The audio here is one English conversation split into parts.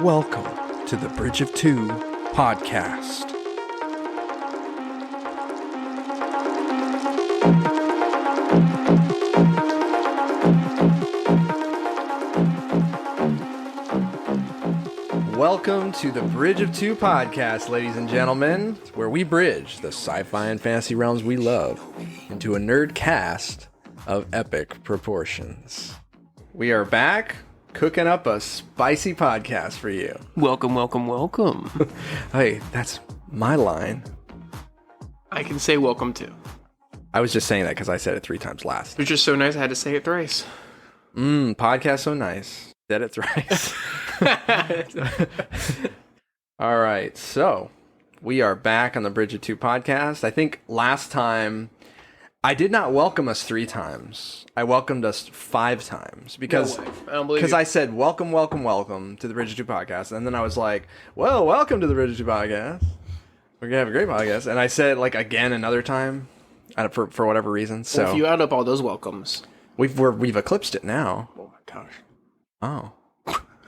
Welcome to the Bridge of Two podcast. Welcome to the Bridge of Two podcast, ladies and gentlemen, where we bridge the sci-fi and fantasy realms we love into a nerd cast of epic proportions. We are back, cooking up a spicy podcast for you. Welcome, welcome, welcome. Hey, that's my line. I can say welcome too. I was just saying that because I said it 3 times last. It was just so nice I had to say it thrice. Podcast so nice. Said it thrice. All right, so we are back on the Bridge of Two podcast. I think last time I did not welcome us 3 times. I welcomed us 5 times because No way. I don't believe you. I said welcome, welcome, welcome to the Bridge of Two podcast, and then I was like, well, welcome to the Bridge of Two podcast. We're gonna have a great podcast, and I said like again another time for whatever reason. So Well, if you add up all those welcomes. we've eclipsed it now. Oh my gosh. Oh.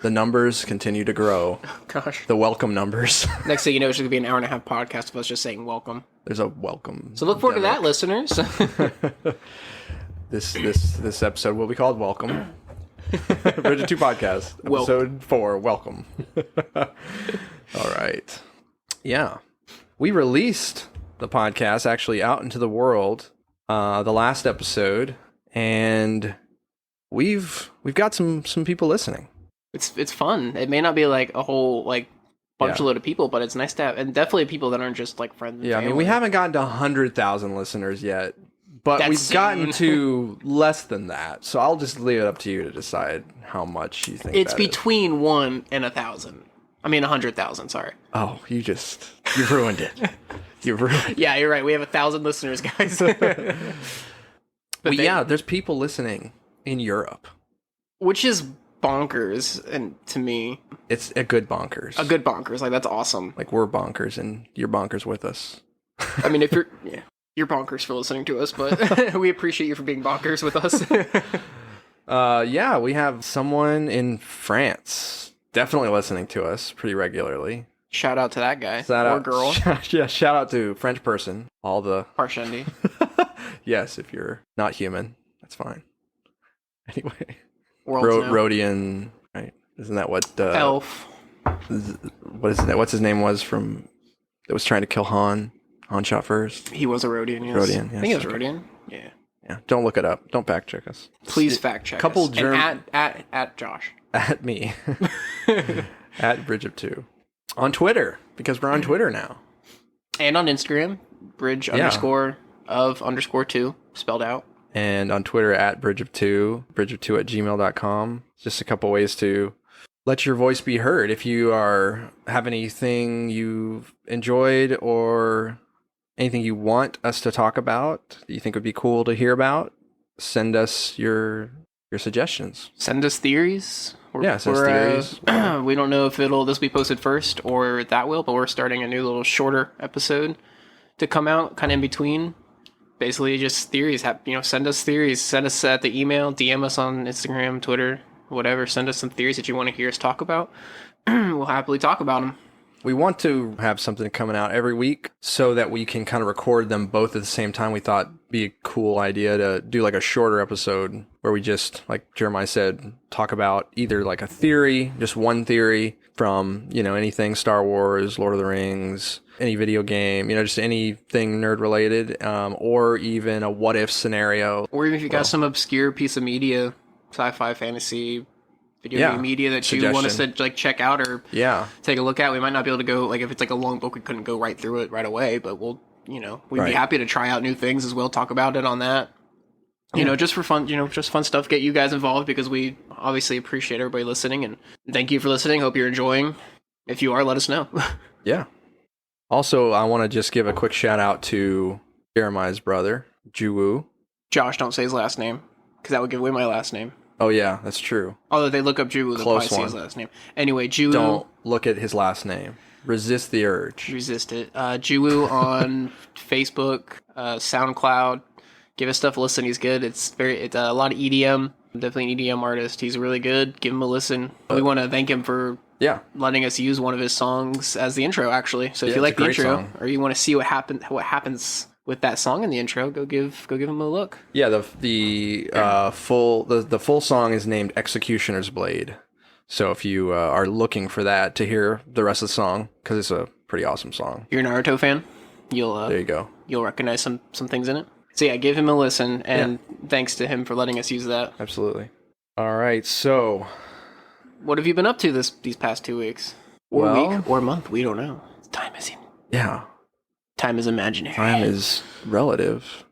The numbers continue to grow. Gosh. The welcome numbers. Next thing you know, it's going to be an hour and a half podcast of us just saying welcome. There's a welcome. So look forward to that, listeners. This episode will be called Welcome. Bridge of Two podcast. Episode 4, Welcome. All right. Yeah. We released the podcast actually out into the world, the last episode, and we've got some people listening. It's fun. It may not be like a whole bunch load of people, but it's nice to have, and definitely people that aren't just like friends. And Yeah, family. I mean, we haven't gotten to 100,000 listeners yet, but That's we've gotten to less than that. So I'll just leave it up to you to decide how much you think It's that is. between 1 and 1,000. I mean, 100,000. Sorry. Oh, you ruined it. You ruined it. Yeah, you're right. We have 1,000 listeners, guys. Yeah, there's people listening in Europe. Which is bonkers, and to me, It's a good bonkers. a good bonkers. Like, that's awesome. Like, we're bonkers, and you're bonkers with us. I mean, if you're bonkers for listening to us, but we appreciate you for being bonkers with us. Yeah, we have someone in France definitely listening to us pretty regularly. Shout out to that guy Shout or out, girl. Yeah, shout out to French person. All the Parshendi. Yes, if you're not human, that's fine. Anyway, World's now. Rodian, right? Isn't that what? Elf. What is that? What's his name was from? That was trying to kill Han. Han shot first. He was a Rodian, yes. Rodian, I think it was yes. Rodian. Yeah. Yeah. Don't look it up. Don't fact check us. Please fact check couple us. Germ- And at Josh. At me. At Bridge of Two. On Twitter, because we're on Twitter now. And on Instagram, bridge _of _2, spelled out. And on Twitter at Bridge of Two, bridgeof2@gmail.com. Just a couple ways to let your voice be heard. If you have anything you've enjoyed or anything you want us to talk about that you think would be cool to hear about, send us your suggestions. Send us theories. Send us theories. We don't know if this will be posted first or that will, but we're starting a new little shorter episode to come out kind of in between. Basically, just theories. Send us theories. Send us at the email, DM us on Instagram, Twitter, whatever. Send us some theories that you want to hear us talk about. We'll happily talk about them. We want to have something coming out every week so that we can kind of record them both at the same time. We thought it'd be a cool idea to do like a shorter episode where we just, like Jeremiah said, talk about either like a theory, just one theory from, anything Star Wars, Lord of the Rings, any video game, just anything nerd related, or even a what if scenario. Or even if you got some obscure piece of media, sci-fi, fantasy, video game media that you want us to check out or take a look at. We might not be able to go, if it's like a long book, we couldn't go right through it right away, but we'll, we'd be happy to try out new things as well, talk about it on that. Just for fun, just fun stuff, get you guys involved because we obviously appreciate everybody listening and thank you for listening. Hope you're enjoying. If you are, let us know. Yeah. Also, I want to just give a quick shout out to Jeremiah's brother, Juwu. Josh, don't say his last name because that would give away my last name. Oh, yeah, that's true. Although they look up Juwu, they'll probably see his last name. Anyway, Juwu. Don't look at his last name. Resist the urge. Resist it. Juwu on Facebook, SoundCloud. Give his stuff a listen. He's good. It's a lot of EDM. Definitely an EDM artist. He's really good. Give him a listen. We want to thank him for letting us use one of his songs as the intro, actually. So if you like the intro, or you want to see what happens with that song in the intro, go give him a look. Yeah, the full song is named Executioner's Blade. So if you are looking for that to hear the rest of the song, because it's a pretty awesome song. You're a Naruto fan, there you go. You'll recognize some things in it. So yeah, give him a listen, and thanks to him for letting us use that. Absolutely. All right, so what have you been up to these past 2 weeks? Or week or month? We don't know. Time is Time is imaginary. Time is relative.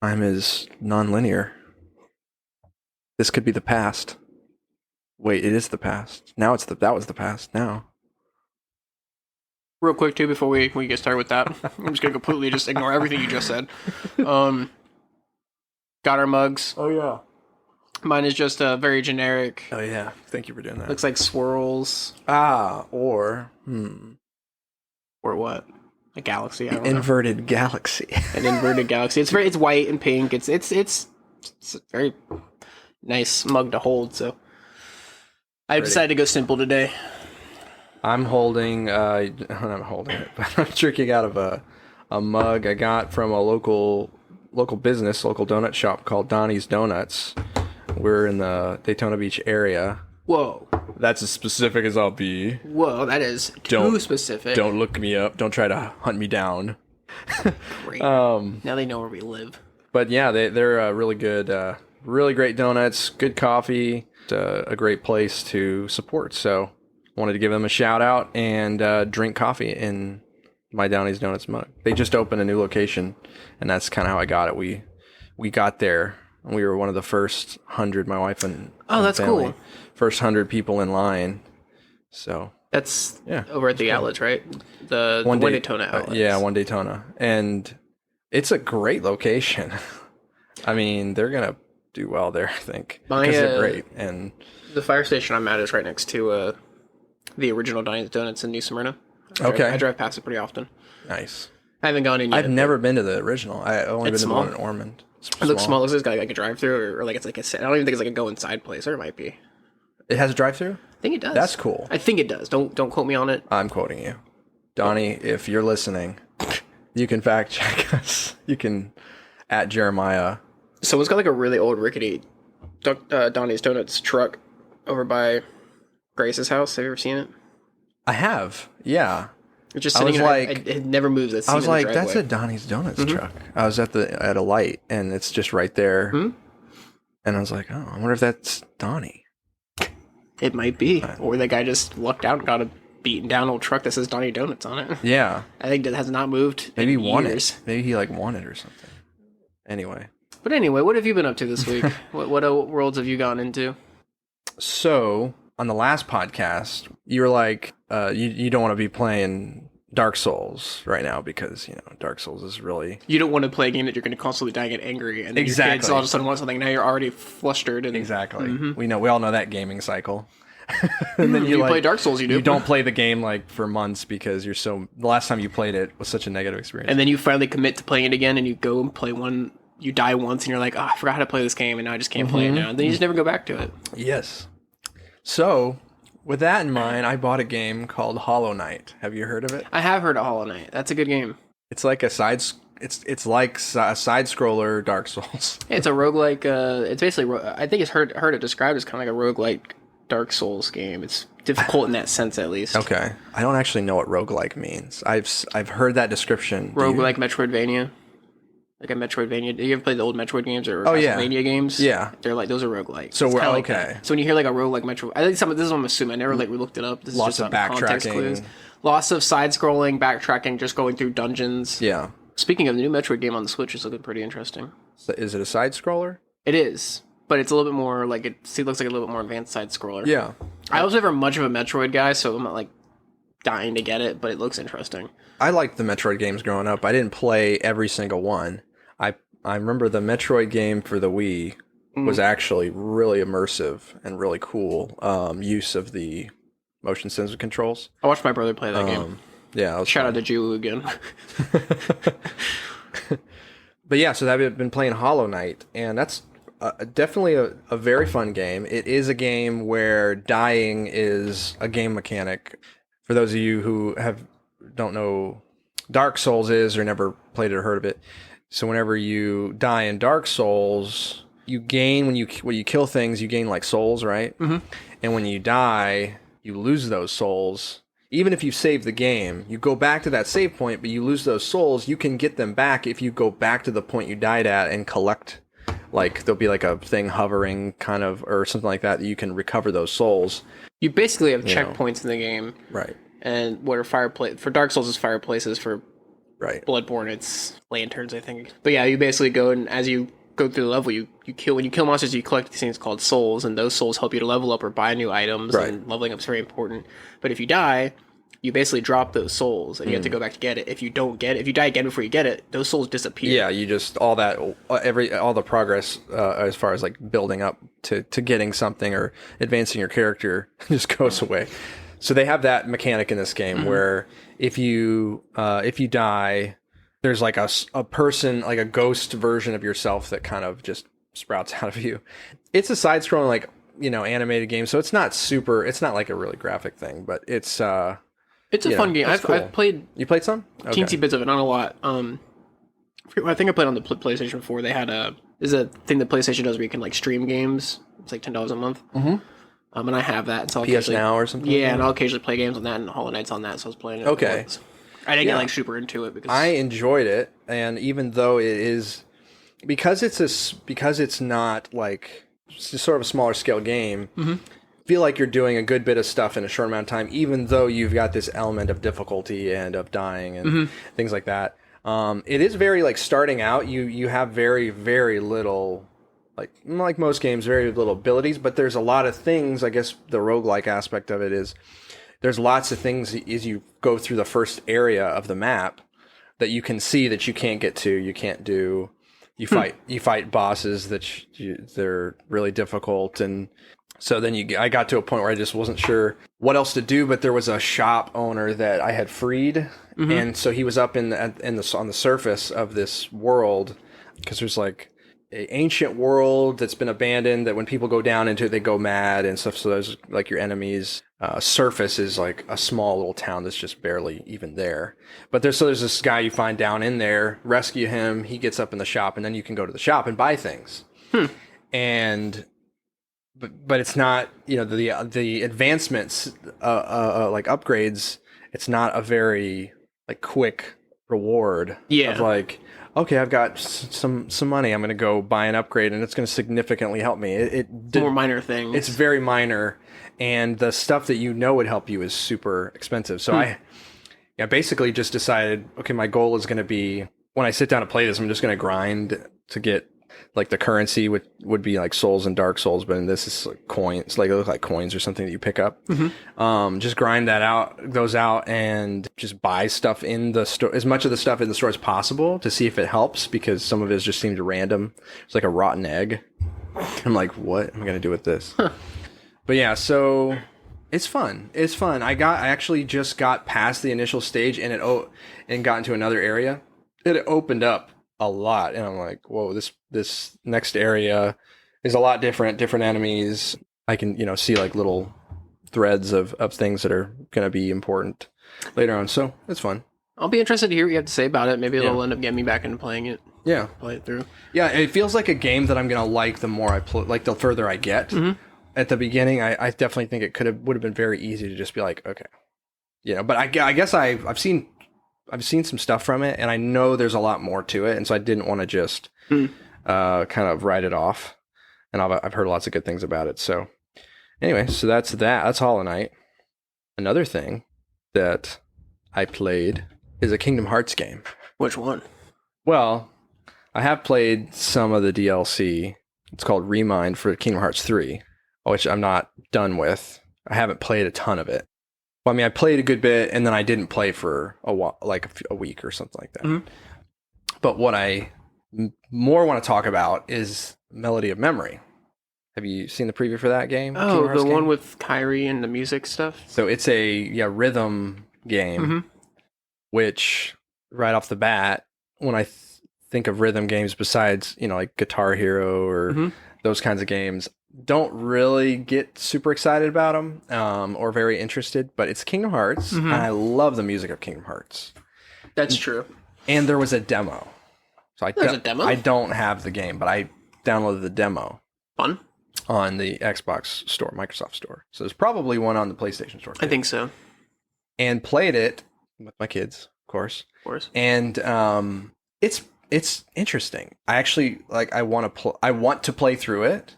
Time is non-linear. This could be the past. Wait, it is the past. Now that was the past. Now. Real quick, too, before we get started with that, I'm just going to completely just ignore everything you just said. Got our mugs. Oh, yeah. Mine is just a very generic. Oh, yeah. Thank you for doing that. Looks like swirls. Or what? A galaxy? I don't know. Inverted galaxy. An inverted galaxy. It's white and pink. It's a very nice mug to hold, so I've decided to go simple today. I'm holding, I'm not holding it, but I'm drinking out of a mug I got from a local business, local donut shop called Donnie's Donuts. We're in the Daytona Beach area. Whoa. That's as specific as I'll be. Whoa, that is too specific. Don't look me up. Don't try to hunt me down. Great. Now they know where we live. But yeah, they're really good, really great donuts, good coffee, a great place to support. So wanted to give them a shout out and drink coffee in my Downey's Donuts mug. They just opened a new location, and that's kind of how I got it. We got there, and we were one of the first 100, my wife and that's family, cool. First 100 people in line. So that's over at the outlets, right? The One Daytona outlets. One Daytona, and it's a great location. I mean, they're gonna do well there, I think, because they're great. And the fire station I'm at is right next to the original Donnie's Donuts in New Smyrna. I drive past it pretty often. Nice. I haven't gone in yet. I've never been to the original. I've only been to the one in Ormond. It looks small. It looks like a drive-through, or like it's like I don't even think it's like a go-inside place, or it might be. It has a drive-through? I think it does. That's cool. I think it does. Don't quote me on it. I'm quoting you. Donnie, if you're listening, you can fact check us. You can at Jeremiah. Someone's got like a really old rickety Donnie's Donuts truck over by Grace's house. Have you ever seen it? I have, yeah. It's just sitting it never moves. I was like, that's a Donnie's Donuts truck. I was at a light, and it's just right there. Mm-hmm. And I was like, oh, I wonder if that's Donnie. It might be. Or the guy just lucked out and got a beaten down old truck that says Donnie Donuts on it. Yeah. I think that has not moved Maybe in he won years. it. Maybe he won it or something. Anyway. But anyway, what have you been up to this week? what worlds have you gone into? So, on the last podcast, you were like, you don't want to be playing Dark Souls right now because, Dark Souls is really... You don't want to play a game that you're going to constantly die and get angry, and then your kids all of a sudden want something, now you're already flustered. And... Exactly. Mm-hmm. We all know that gaming cycle. And then you play Dark Souls, you do. You don't play the game for months because the last time you played it was such a negative experience. And then you finally commit to playing it again, and you go and play one, you die once, and you're like, I forgot how to play this game, and now I just can't play it now. And then you just never go back to it. Yes. So... with that in mind, I bought a game called Hollow Knight. Have you heard of it? I have heard of Hollow Knight. That's a good game. It's like a side scroller Dark Souls. It's a roguelike. It's basically. I think it's heard it described as kind of like a roguelike Dark Souls game. It's difficult in that sense, at least. Okay, I don't actually know what roguelike means. I've heard that description. Roguelike Metroidvania. Like a Metroidvania. You ever played the old Metroid games or Castlevania games? Yeah. They're those are roguelike. So we're okay. So when you hear a roguelike Metroid, I think this is what I'm assuming. I never looked it up. This lots is just of backtracking. Clues. Lots of side scrolling, backtracking, just going through dungeons. Yeah. Speaking of, the new Metroid game on the Switch is looking pretty interesting. So is it a side scroller? It is. But it's a little bit more it looks like a little bit more advanced side scroller. Yeah. I was never much of a Metroid guy, so I'm not dying to get it, but it looks interesting. I liked the Metroid games growing up. I didn't play every single one. I remember the Metroid game for the Wii was actually really immersive and really cool use of the motion sensor controls. I watched my brother play that game. Yeah. Shout out to Ju again. But yeah, so I've been playing Hollow Knight, and that's definitely a very fun game. It is a game where dying is a game mechanic. For those of you who don't know, Dark Souls is or never played it or heard of it. So whenever you die in Dark Souls, you gain when you kill things, you gain like souls, right? Mm-hmm. And when you die, you lose those souls. Even if you save the game, you go back to that save point, but you lose those souls. You can get them back if you go back to the point you died at and collect. Like there'll be like a thing hovering kind of or something like that you can recover those souls. You basically have checkpoints in the game. Right. And what are fireplace for Dark Souls is fireplaces, for Bloodborne it's lanterns, I think. But yeah, you basically go, and as you go through the level, you kill, when you kill monsters, you collect these things called souls, and those souls help you to level up or buy new items, and leveling up is very important. But if you die, you basically drop those souls, and you have to go back to get it. If you die again before you get it, those souls disappear. Yeah, you just all the progress as far as like building up to getting something or advancing your character just goes away. So they have that mechanic in this game where if you die, there's like a person, like a ghost version of yourself that kind of just sprouts out of you. It's a side-scrolling, like, animated game, so it's not like a really graphic thing, but it's a fun game. I've played. You played some? Okay. Teensy bits of it, not a lot. I think I played on the PlayStation before. They had there's a thing that PlayStation does where you can like stream games. It's like $10 a month. Mm-hmm. And I have that. So PS Now or something? Yeah, and I'll occasionally play games on that, and Hollow Knight's on that, so I was playing it. Okay. I didn't get like super into it because I enjoyed it, and even though it is because it's not like it's just sort of a smaller scale game, feel like you're doing a good bit of stuff in a short amount of time, even though you've got this element of difficulty and of dying and things like that. It is very like starting out. You have very, very little. Like most games, very little abilities, but there's a lot of things. I guess the roguelike aspect of it is there's lots of things as you go through the first area of the map that you can see that you can't get to, you can't do. You fight bosses that they're really difficult, and so then I got to a point where I just wasn't sure what else to do. But there was a shop owner that I had freed, and so he was up on the surface of this world because there's like an ancient world that's been abandoned that when people go down into it, they go mad and stuff. So there's like your enemy's surface is like a small little town that's just barely even there. But there's this guy you find down in there, rescue him. He gets up in the shop, and then you can go to the shop and buy things. And but it's not, the advancements like upgrades. It's not a very like quick reward. Yeah. Of like, okay, I've got some money. I'm going to go buy an upgrade, and it's going to significantly help me. It's more minor things. It's very minor, and the stuff that would help you is super expensive. So I basically just decided, okay, my goal is going to be when I sit down to play this, I'm just going to grind to get like the currency would be like souls and Dark Souls, but in this is like coins, like they look like coins or something that you pick up. Just grind those out, and just buy stuff in the store, as much of the stuff in the store as possible, to see if it helps, because some of it just seemed random. It's like a rotten egg. I'm like, what am I gonna do with this? But yeah, so it's fun. I actually just got past the initial stage and got into another area. It opened up a lot, and I'm like, whoa, this next area is a lot different enemies. I can see like little threads of things that are going to be important later on, so it's fun. I'll be interested to hear what you have to say about it. Maybe it'll end up getting me back into playing it. Yeah, play it through. Yeah, it feels like a game that I'm going to like the more I play, like the further I get. At the beginning, I definitely think it would have been very easy to just be like, okay, but I guess I've seen some stuff from it, and I know there's a lot more to it, and so I didn't want to just kind of write it off. And I've heard lots of good things about it. So anyway, so that's that. That's Hollow Knight. Another thing that I played is a Kingdom Hearts game. Which one? Well, I have played some of the DLC. It's called Remind for Kingdom Hearts 3, which I'm not done with. I haven't played a ton of it. Well, I mean, I played a good bit, and then I didn't play for a while, like a week or something like that. But what I more want to talk about is Melody of Memory. Have you seen the preview for that game? Oh, the one with Kyrie and the music stuff? So it's a rhythm game, which right off the bat, when I think of rhythm games, besides like Guitar Hero or those kinds of games. Don't really get super excited about them or very interested, but it's Kingdom Hearts, and I love the music of Kingdom Hearts. That's true. And there was a demo. So There's a demo? I don't have the game, but I downloaded the demo. Fun. On the Xbox store, Microsoft store. So there's probably one on the PlayStation store too. I think so. And played it with my kids, of course. And it's interesting. I actually I want to play through it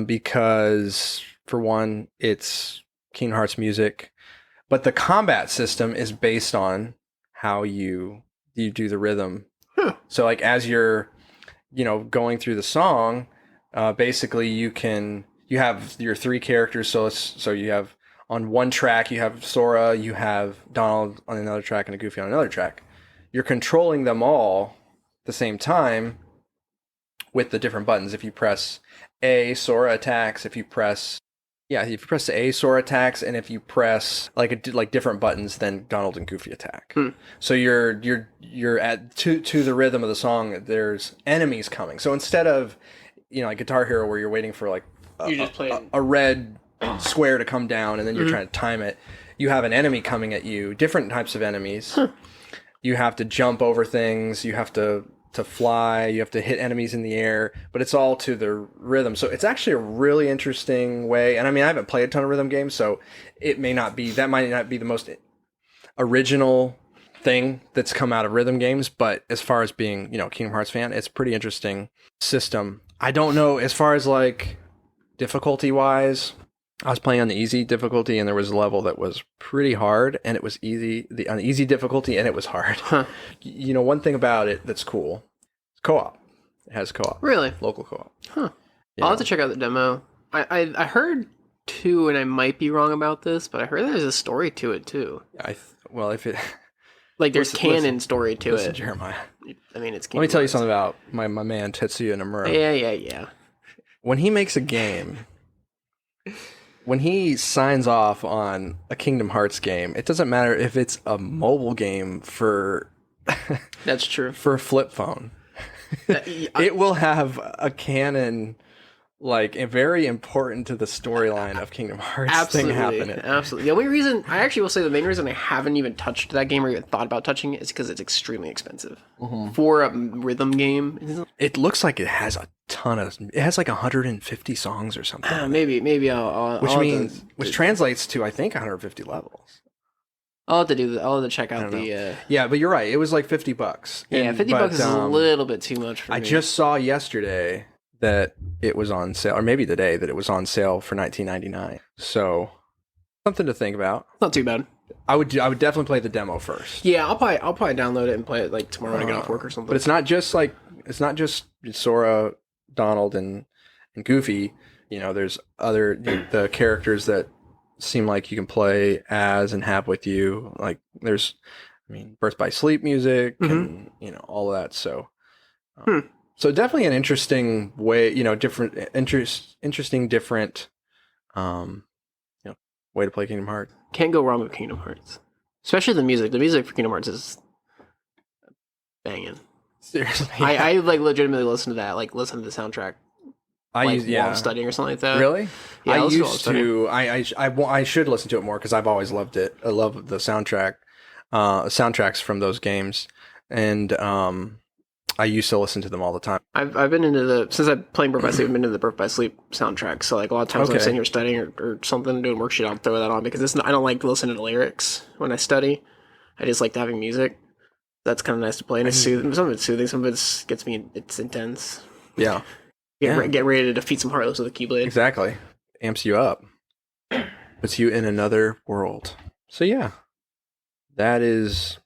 because for one, it's Kingdom Hearts music, but the combat system is based on how you do the rhythm. So as you're going through the song, basically you have your 3 characters. So you have on one track you have Sora, you have Donald on another track, and a Goofy on another track. You're controlling them all at the same time with the different buttons. If you press A, Sora attacks. If you press A, Sora attacks, and if you press like different buttons, then Donald and Goofy attack. So you're at to the rhythm of the song. There's enemies coming. So instead of like Guitar Hero where you're waiting for a red square to come down and then you're trying to time it, you have an enemy coming at you. Different types of enemies. You have to jump over things. You have to fly. You have to hit enemies in the air, but it's all to the rhythm. So it's actually a really interesting way. And I haven't played a ton of rhythm games, so it might not be the most original thing that's come out of rhythm games. But as far as being, Kingdom Hearts fan, it's a pretty interesting system. I don't know as far as difficulty wise. I was playing on the easy difficulty, and there was a level that was pretty hard, and it was on the easy difficulty, and it was hard. One thing about it that's cool, it's co-op. It has co-op. Really? Local co-op. I'll have to check out the demo. I heard too, and I might be wrong about this, but I heard there's a story to it too. If it there's canon story to it. Jeremiah. It's. Let me tell you something about my man Tetsuya Nomura. Yeah. When he makes a game. When he signs off on a Kingdom Hearts game, it doesn't matter if it's a mobile game for that's true for a flip phone. It will have a canon very important to the storyline of Kingdom Hearts thing happening. Absolutely. The only reason the main reason I haven't even touched that game or even thought about touching it is because it's extremely expensive for a rhythm game. It looks like it has a ton of. It has 150 songs or something. Maybe I'll which translates to I think 150 levels. I'll have to do that. I'll have to check out the. Yeah, but you're right. It was $50. Yeah, $50 is a little bit too much for me. I just saw yesterday that it was on sale, or maybe today that it was on sale for $19.99. So something to think about. Not too bad. I would definitely play the demo first. Yeah, I'll probably download it and play it tomorrow when I get off work or something. But it's not just Sora, Donald, and Goofy. There's other the characters that seem like you can play as and have with you. There's Birth by Sleep music and all of that. So. So definitely an interesting way, different way to play Kingdom Hearts. Can't go wrong with Kingdom Hearts, especially the music. The music for Kingdom Hearts is banging. Seriously, I legitimately listen to that. Listen to the soundtrack. While I'm studying or something like that. Really? Yeah, I used to. I should listen to it more because I've always loved it. I love the soundtracks from those games, and I used to listen to them all the time. I've been since I'm playing Birth by Sleep, I've been into the Birth by Sleep soundtrack. So a lot of times when I'm sitting here studying or something, doing worksheet, I'll throw that on because I don't like listening to lyrics when I study. I just like having music. That's kind of nice to play, and it's soothing. Some of it's soothing, some of it gets me. It's intense. Yeah. Get ready to defeat some Heartless with a Keyblade. Exactly. Amps you up. Puts you in another world. So yeah, that is.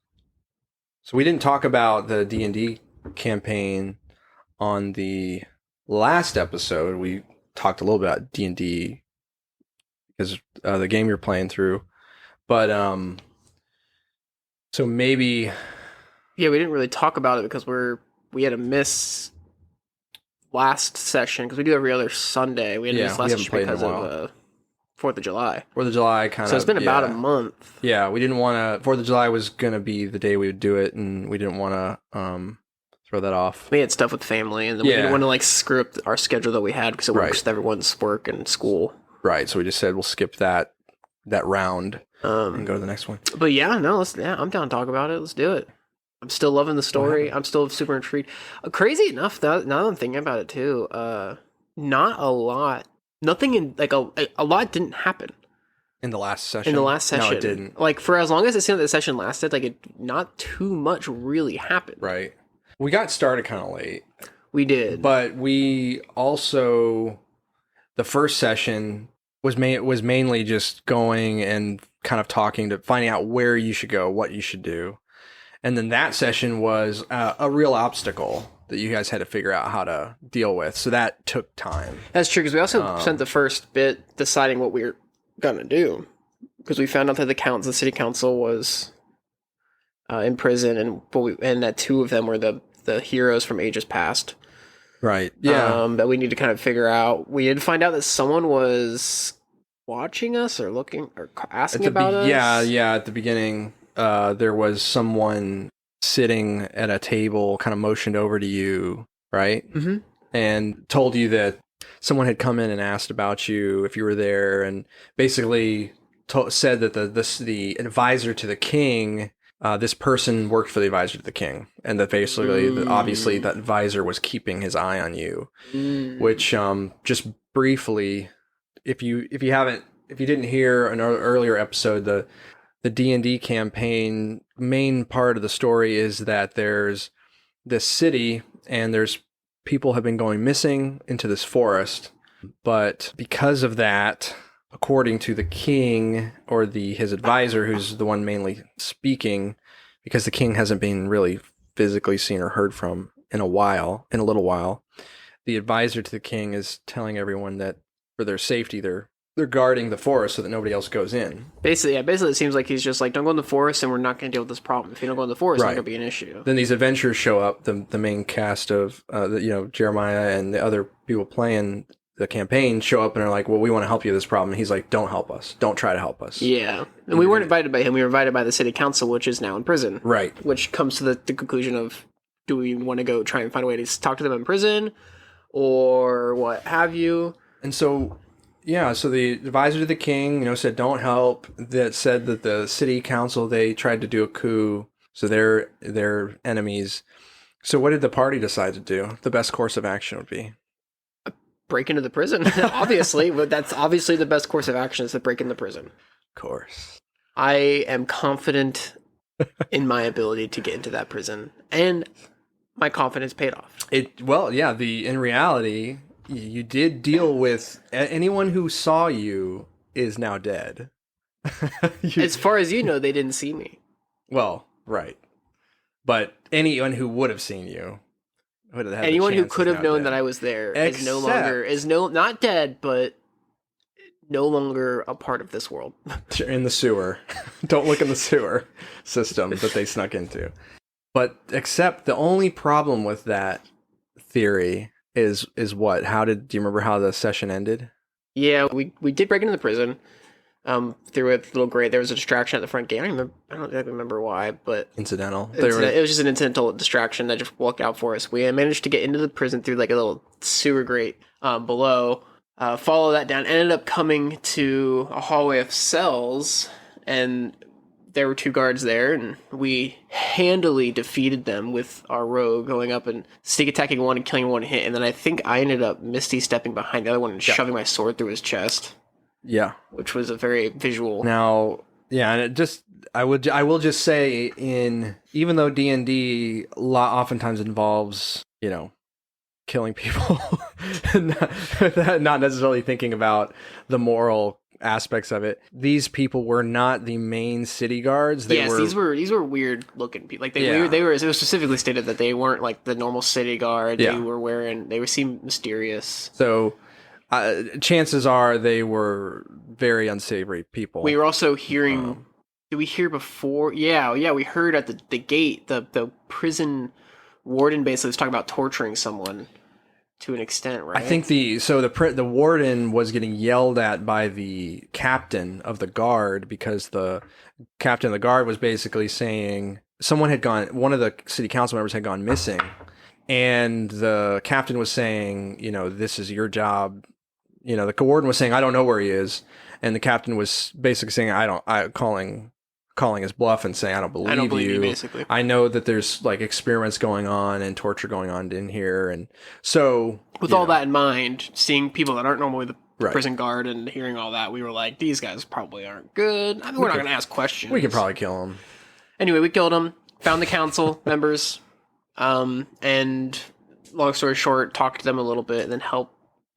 So we didn't talk about the D&D campaign on the last episode. We talked a little bit about D&D because the game you're playing through, but so maybe we didn't really talk about it because we had to miss last session because we do every other Sunday. We had to miss last session because of 4th of July. 4th of July So it's been about a month. Yeah, we didn't want to. 4th of July was going to be the day we would do it, and we didn't want to throw that off. We had stuff with family, and then we didn't want to like screw up our schedule that we had because it works with everyone's work and school. Right. So we just said we'll skip that round and go to the next one. But I'm down to talk about it. Let's do it. I'm still loving the story. I'm still super intrigued. Crazy enough, now that I'm thinking about it too, not a lot. Nothing in like a lot didn't happen. In the last session? No, it didn't. Like, for as long as it seemed that the session lasted, like, not too much really happened. Right. We got started kind of late. We did. But we also... The first session was mainly just going and kind of talking to... Finding out where you should go, what you should do. And then that session was a real obstacle that you guys had to figure out how to deal with. So that took time. That's true, because we also spent the first bit deciding what we were gonna do, because we found out that the city council was in prison, and that two of them were the heroes from ages past. Right. Yeah. That we need to kind of figure out. We did find out that someone was watching us or looking or asking about us. Yeah. At the beginning, there was someone sitting at a table, kind of motioned over to you, right? Mm-hmm. And told you that someone had come in and asked about you, if you were there, and basically said that the advisor to the king, this person worked for the advisor to the king, and that basically, obviously, that advisor was keeping his eye on you. Which, just briefly, if you didn't hear an earlier episode, the D&D campaign, main part of the story is that there's this city, and there's people have been going missing into this forest, but because of that, according to the king or his advisor, who's the one mainly speaking, because the king hasn't been really physically seen or heard from in a little while, the advisor to the king is telling everyone that for their safety, they're guarding the forest so that nobody else goes in. Basically, it seems like he's just like, don't go in the forest and we're not going to deal with this problem. If you don't go in the forest, it's not going to be an issue. Then these adventurers show up, the main cast of, Jeremiah and the other people playing the campaign show up and are like, well, we want to help you with this problem. And he's like, don't help us. Don't try to help us. Yeah. And we weren't invited by him. We were invited by the city council, which is now in prison. Right. Which comes to the conclusion of, do we want to go try and find a way to talk to them in prison or what have you? And so... Yeah, so the advisor to the king, said don't help. That said that the city council, they tried to do a coup, so they're enemies. So what did the party decide to do? The best course of action would be break into the prison, obviously. But that's obviously the best course of action is to break into the prison. Of course. I am confident in my ability to get into that prison, and my confidence paid off. In reality... You did deal with anyone who saw you is now dead. As far as you know, they didn't see me. Well, right. But anyone who would have seen you would have had anyone who could have known that I was there is not dead, but no longer a part of this world. In the sewer. Don't look in the sewer system that they snuck into. But except the only problem with that theory is what? Do you remember how the session ended? Yeah, we did break into the prison. Through a little grate, there was a distraction at the front gate. I don't exactly remember why, but incidental. It was just an incidental distraction that just walked out for us. We managed to get into the prison through like a little sewer grate below. Follow that down. Ended up coming to a hallway of cells, and there were two guards there, and we handily defeated them with our rogue going up and sneak attacking one and killing one hit. And then I think I ended up misty stepping behind the other one and shoving my sword through his chest. Yeah, which was a very visual. Now, yeah, and I will just say, even though D&D oftentimes involves killing people, not necessarily thinking about the moral aspects of it. These people were not the main city guards. These were weird looking people. Like it was specifically stated that they weren't like the normal city guard. Yeah. They seemed mysterious. So chances are they were very unsavory people. We were also hearing. Did we hear before? Yeah. We heard at the gate the prison warden basically was talking about torturing someone. To an extent, right? I think the warden was getting yelled at by the captain of the guard because the captain of the guard was basically saying one of the city council members had gone missing, And the captain was saying, this is your job. The warden was saying, I don't know where he is. And the captain was basically saying, calling his bluff and saying, I don't believe you. Basically. I know that there's like experiments going on and torture going on in here. And so with all that in mind, seeing people that aren't normally the prison guard and hearing all that, we were like, these guys probably aren't good. I mean, we're not going to ask questions. We could probably kill them. Anyway, we killed them, found the council members, and long story short, talked to them a little bit and then helped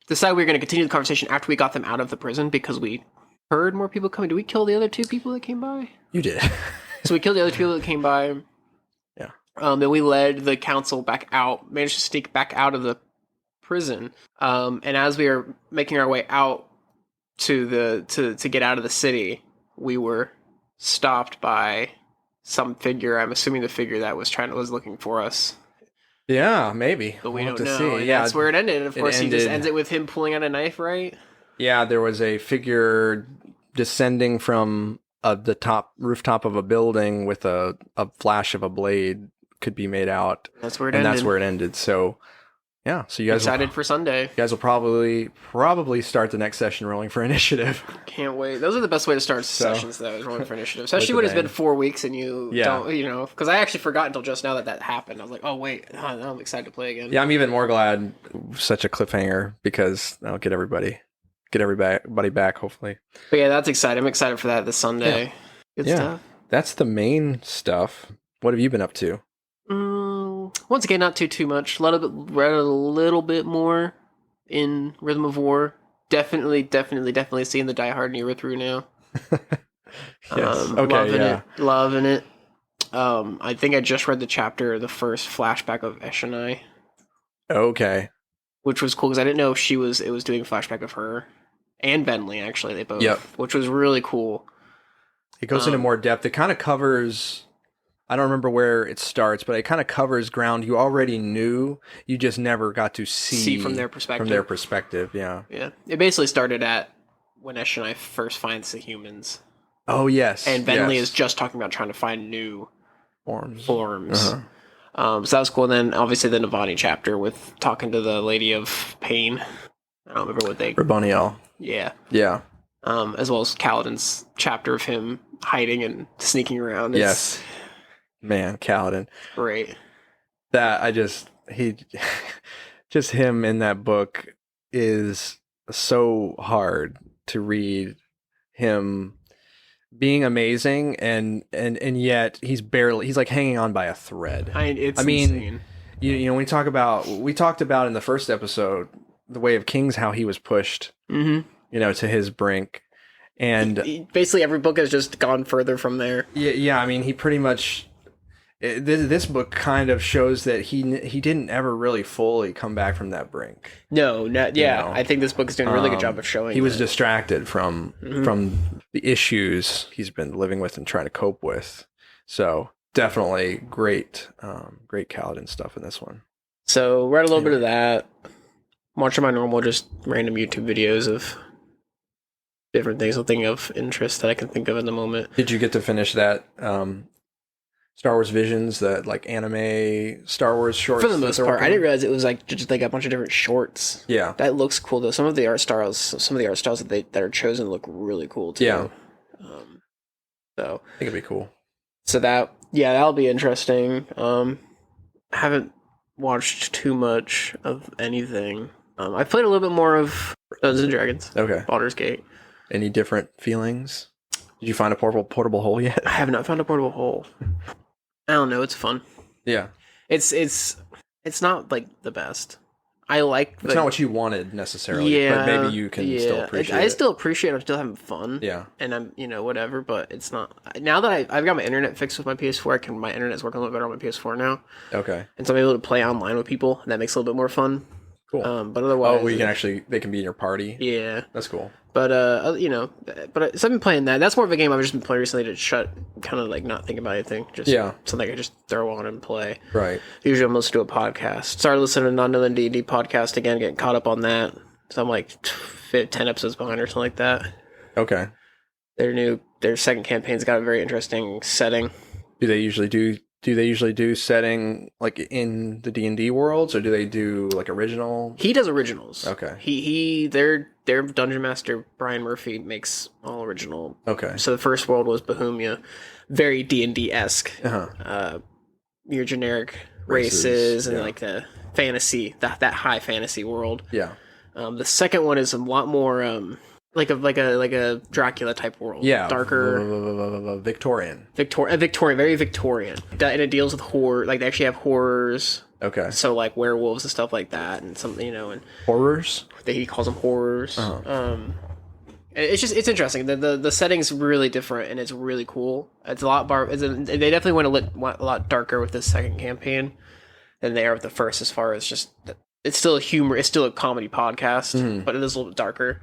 decide we were going to continue the conversation after we got them out of the prison because we heard more people coming. Did we kill the other 2 people that came by? You did. So we killed the other 2 people that came by. Yeah. Then we led the council back out, managed to sneak back out of the prison. And as we were making our way out to get out of the city, we were stopped by some figure. I'm assuming the figure that was looking for us. Yeah, maybe. But we don't know. See. Yeah, that's where it ended. And of course, he just ends it with him pulling out a knife, right? Yeah, there was a figure descending from the rooftop of a building with a flash of a blade could be made out. That's where it ended. And that's where it ended. So, yeah. So you guys excited for Sunday. You guys will probably start the next session rolling for initiative. Can't wait. Those are the best way to start sessions, though, is rolling for initiative. Especially when it's been 4 weeks and you don't, because I actually forgot until just now that happened. I was like, oh, wait, now I'm excited to play again. Yeah, I'm even more glad such a cliffhanger because I'll get everybody back, hopefully. But yeah, that's exciting. I'm excited for that this Sunday. Yeah. Good stuff. That's the main stuff. What have you been up to? Once again, not too much. Read a little bit more in Rhythm of War. Definitely seeing the Die Hard era through now. Yes. Okay. Loving it. I think I just read the first flashback of Eshonai. Okay. Which was cool because I didn't know if it was doing a flashback of her and Bentley, actually. They both. Yep. Which was really cool. It goes into more depth. It kind of covers, I don't remember where it starts, but it kind of covers ground you already knew. You just never got to see from their perspective. Yeah. Yeah. It basically started at when Eshonai first finds the humans. Oh, yes. And Bentley is just talking about trying to find new forms. So that was cool. And then obviously the Navani chapter with talking to the Lady of Pain. I don't remember what they... Raboniel. Yeah. Yeah. As well as Kaladin's chapter of him hiding and sneaking around. Yes. Man, Kaladin. Great. That, just him in that book is so hard to read. Him being amazing and yet he's like hanging on by a thread. Insane. When we talked about in the first episode, the Way of Kings, how he was pushed, to his brink. And basically every book has just gone further from there. Yeah. I mean, he pretty much, this book kind of shows that he didn't ever really fully come back from that brink. No, I think this book is doing a really good job of showing he was distracted from the issues he's been living with and trying to cope with. So definitely great Kaladin stuff in this one. So read a little bit of that. Watching my normal just random YouTube videos of different things, something of interest that I can think of in the moment. Did you get to finish that Star Wars Visions, that like anime Star Wars shorts? For the most part, I didn't realize it was like just like a bunch of different shorts. Yeah, that looks cool though. Some of the art styles that are chosen look really cool too. Yeah. So I think it'd be cool. So that'll be interesting. I haven't watched too much of anything. I played a little bit more of Dungeons and Dragons. Okay. Baldur's Gate. Any different feelings? Did you find a portable hole yet? I have not found a portable hole. I don't know. It's fun. Yeah. It's not like the best. It's not what you wanted necessarily. Yeah. But maybe you can still appreciate it. I still appreciate it. I'm still having fun. Yeah. And I'm, whatever, but it's not. Now that I've got my internet fixed with my PS4, my internet's working a little better on my PS4 now. Okay. And so I'm able to play online with people, and that makes it a little bit more fun. Cool. But otherwise, they can be in your party. Yeah, that's cool. But so I've been playing that. That's more of a game I've just been playing recently to kind of like not think about anything. Just something I just throw on and play. Right. Usually I'm listening to a podcast. Started listening to Non-Dylan D&D podcast again, getting caught up on that. So I'm like 10 episodes behind or something like that. Okay. Their second campaign's got a very interesting setting. Do they usually do do they usually do setting like in the D&D worlds, or do they do like original? He does originals. Okay. Their dungeon master Brian Murphy makes all original. Okay. So the first world was Bohemia, very D&D-esque. Your generic races and like the fantasy, that high fantasy world. Yeah. The second one is a lot more like a Dracula type world. Yeah. Darker. Victorian, very Victorian. And it deals with horror. Like they actually have horrors. Okay. So like werewolves and stuff like that, and some and horrors. He calls them horrors. It's interesting. The setting's really different and it's really cool. It's a lot they definitely went a lot darker with this second campaign than they are with the first. As far as just it's still a comedy podcast, but it is a little bit darker,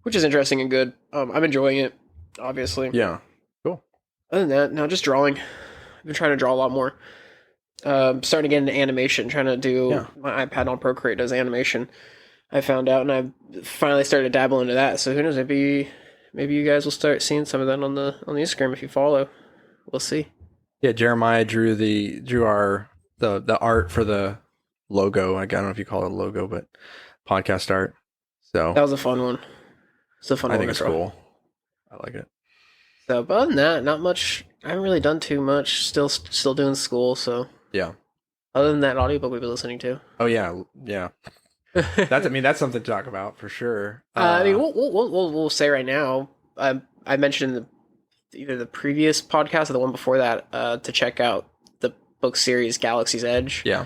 which is interesting and good. I'm enjoying it, obviously. Yeah. Cool. Other than that, no, just drawing. I've been trying to draw a lot more. Starting to get into animation, trying to do my iPad on Procreate does animation. I found out, and I finally started to dabble into that. So who knows? Maybe you guys will start seeing some of that on the Instagram if you follow. We'll see. Yeah, Jeremiah drew the art for the logo. I don't know if you call it a logo, but podcast art. So that was a fun one. It's a fun one. I think it's cool. I like it. So, but other than that, not much. I haven't really done too much. Still doing school. So yeah. Other than that audiobook we've been listening to. Oh yeah. That's something to talk about for sure. We'll say right now. I mentioned in either the previous podcast or the one before that to check out the book series Galaxy's Edge. Yeah.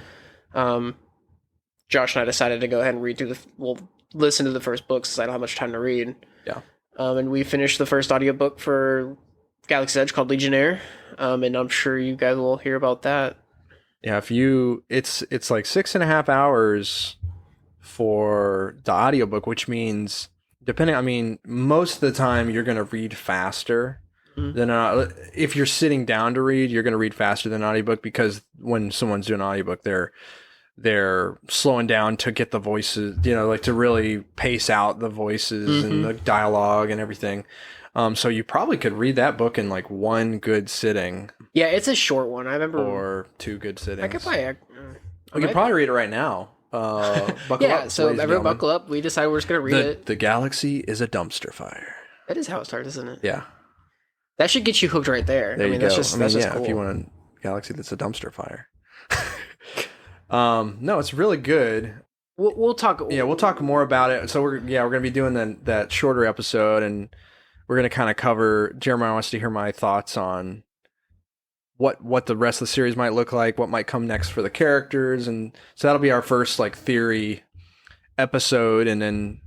Josh and I decided to go ahead and listen to the first book since I don't have much time to read. Yeah. And we finished the first audiobook for Galaxy's Edge called Legionnaire. And I'm sure you guys will hear about that. Yeah, it's like 6.5 hours for the audiobook, which means most of the time you're going to read faster than if you're sitting down to read, you're going to read faster than an audiobook, because when someone's doing an audiobook, they're slowing down to get the voices, like to really pace out the voices and the dialogue and everything. So you probably could read that book in like one good sitting. Yeah, it's a short one. I remember. Or two good sittings. I could probably. We could probably read it right now. Buckle up, so everyone buckle up. We decided we're just going to read it. The galaxy is a dumpster fire. That is how it starts, isn't it? Yeah. That should get you hooked right there. There you go. That's just cool. If you want a galaxy that's a dumpster fire. No, it's really good. We'll talk. Yeah, we'll talk more about it. So we're going to be doing that shorter episode, and we're going to kind of cover. Jeremiah wants to hear my thoughts on what the rest of the series might look like, what might come next for the characters, and so that'll be our first like theory episode, and then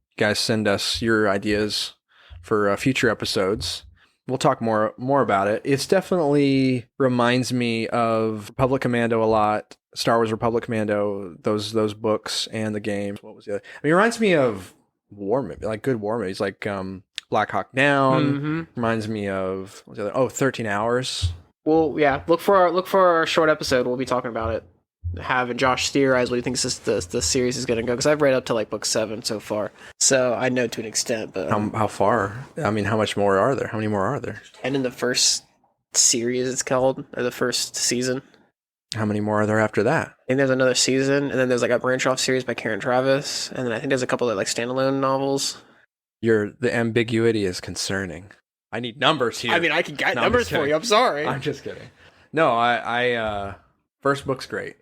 you guys send us your ideas for future episodes. We'll talk more about it. It's definitely reminds me of Republic Commando a lot, Star Wars Republic Commando, those books and the games. What was the other? It reminds me of war movie, like good war movies, like Black Hawk Down. Reminds me of 13 Hours. Well, yeah. Look for our short episode. We'll be talking about it. Having Josh theorize what he thinks the series is going to go, because I've read up to like book 7 so far, so I know to an extent. But how far? How much more are there? How many more are there? And in the first series, it's called, or the first season. How many more are there after that? I think there's another season, and then there's like a branch off series by Karen Travis, and then I think there's a couple of like standalone novels. The ambiguity is concerning. I need numbers here. I can get numbers for you. I'm sorry. I'm just kidding. No, I first book's great.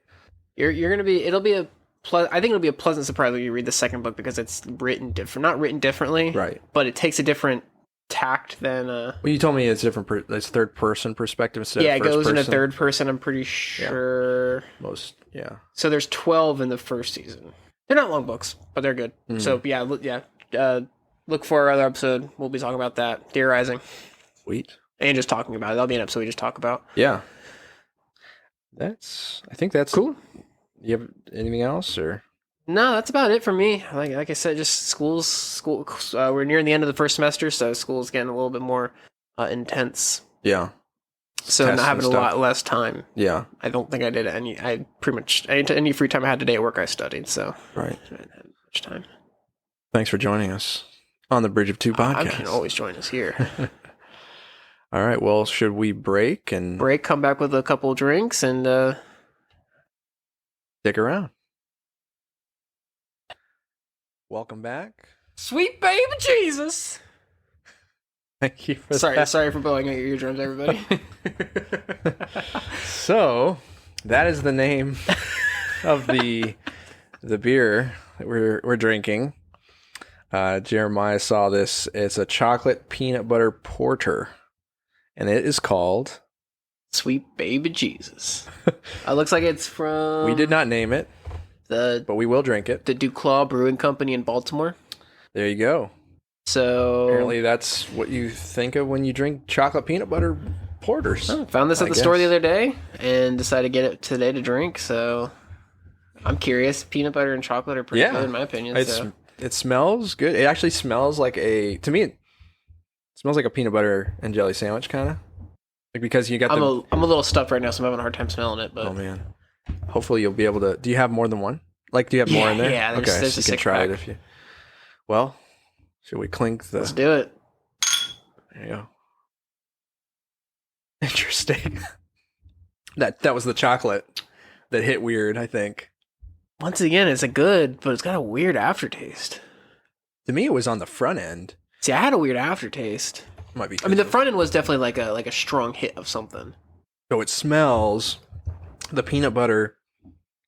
You're gonna be. I think it'll be a pleasant surprise when you read the second book, because it's written different. Not written differently, right? But it takes a different tact than. Well, you told me it's different. It's third person perspective instead. Yeah, of first it goes person. into third person. I'm pretty sure. Yeah. So there's 12 in the first season. They're not long books, but they're good. So yeah. Look for our other episode. We'll be talking about that. Theorizing. Sweet. And just talking about it. That'll be an episode we just talk about. Yeah. I think that's cool. You have anything else, or? No, that's about it for me. Like I said, just school. We're nearing the end of the first semester, so school's getting a little bit more intense. Yeah. So not having a lot less time. Yeah. I don't think I did any. I pretty much any free time I had today at work, I studied. So right. I didn't have much time. Thanks for joining us on the Bridge of Two podcast. You can always join us here. All right. Well, should we break and come back with a couple of drinks and stick around? Welcome back. Sweet baby Jesus. Thank you for sorry, that. Sorry for blowing out your eardrums, everybody. So, that is the name of the beer that we're drinking. Jeremiah saw this. It's a chocolate peanut butter porter, and it is called Sweet Baby Jesus. It looks like it's from... We did not name it, but we will drink it. The Duclaw Brewing Company in Baltimore. There you go. So apparently that's what you think of when you drink chocolate peanut butter porters. I found this at the store the other day and decided to get it today to drink. So I'm curious. Peanut butter and chocolate are pretty good in my opinion. It smells good. It actually smells like it smells like a peanut butter and jelly sandwich kind of. Like because you got I'm a little stuffed right now, so I'm having a hard time smelling it. But oh man, hopefully you'll be able to. Do you have more than one? Like, do you have more in there? Yeah, there's so a you can try it if you. Well, should we clink the? Let's do it. There you go. Interesting. That was the chocolate that hit weird, I think. Once again, it's good, but it's got a weird aftertaste. To me, it was on the front end. See, I had a weird aftertaste. Might be. I mean, the front end was definitely like a strong hit of something. So it smells. The peanut butter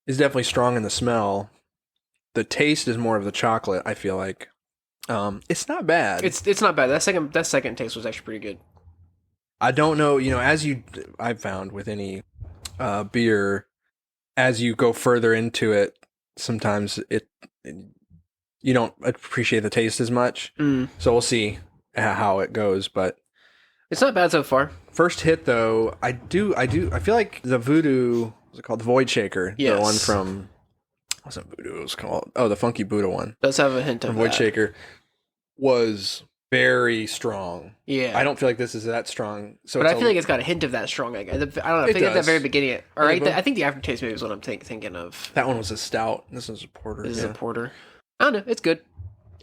is definitely strong in the smell. The taste is more of the chocolate, I feel like. It's not bad. It's not bad. That second taste was actually pretty good. I don't know, I've found with any beer, as you go further into it, sometimes you don't appreciate the taste as much. So we'll see how it goes, but it's not bad so far. First hit though, I feel like the Voodoo, what's it called? The Void Shaker. Yes. The one from, wasn't Voodoo, it was called, the Funky Buddha one. Does have a hint of Void Shaker was very strong. Yeah. I don't feel like this is that strong. But I feel like it's got a hint of that strong. I don't know. I think at the very beginning, I think the aftertaste maybe is what I'm thinking of. That one was a stout. This one's a porter. This is a porter. I don't know. It's good.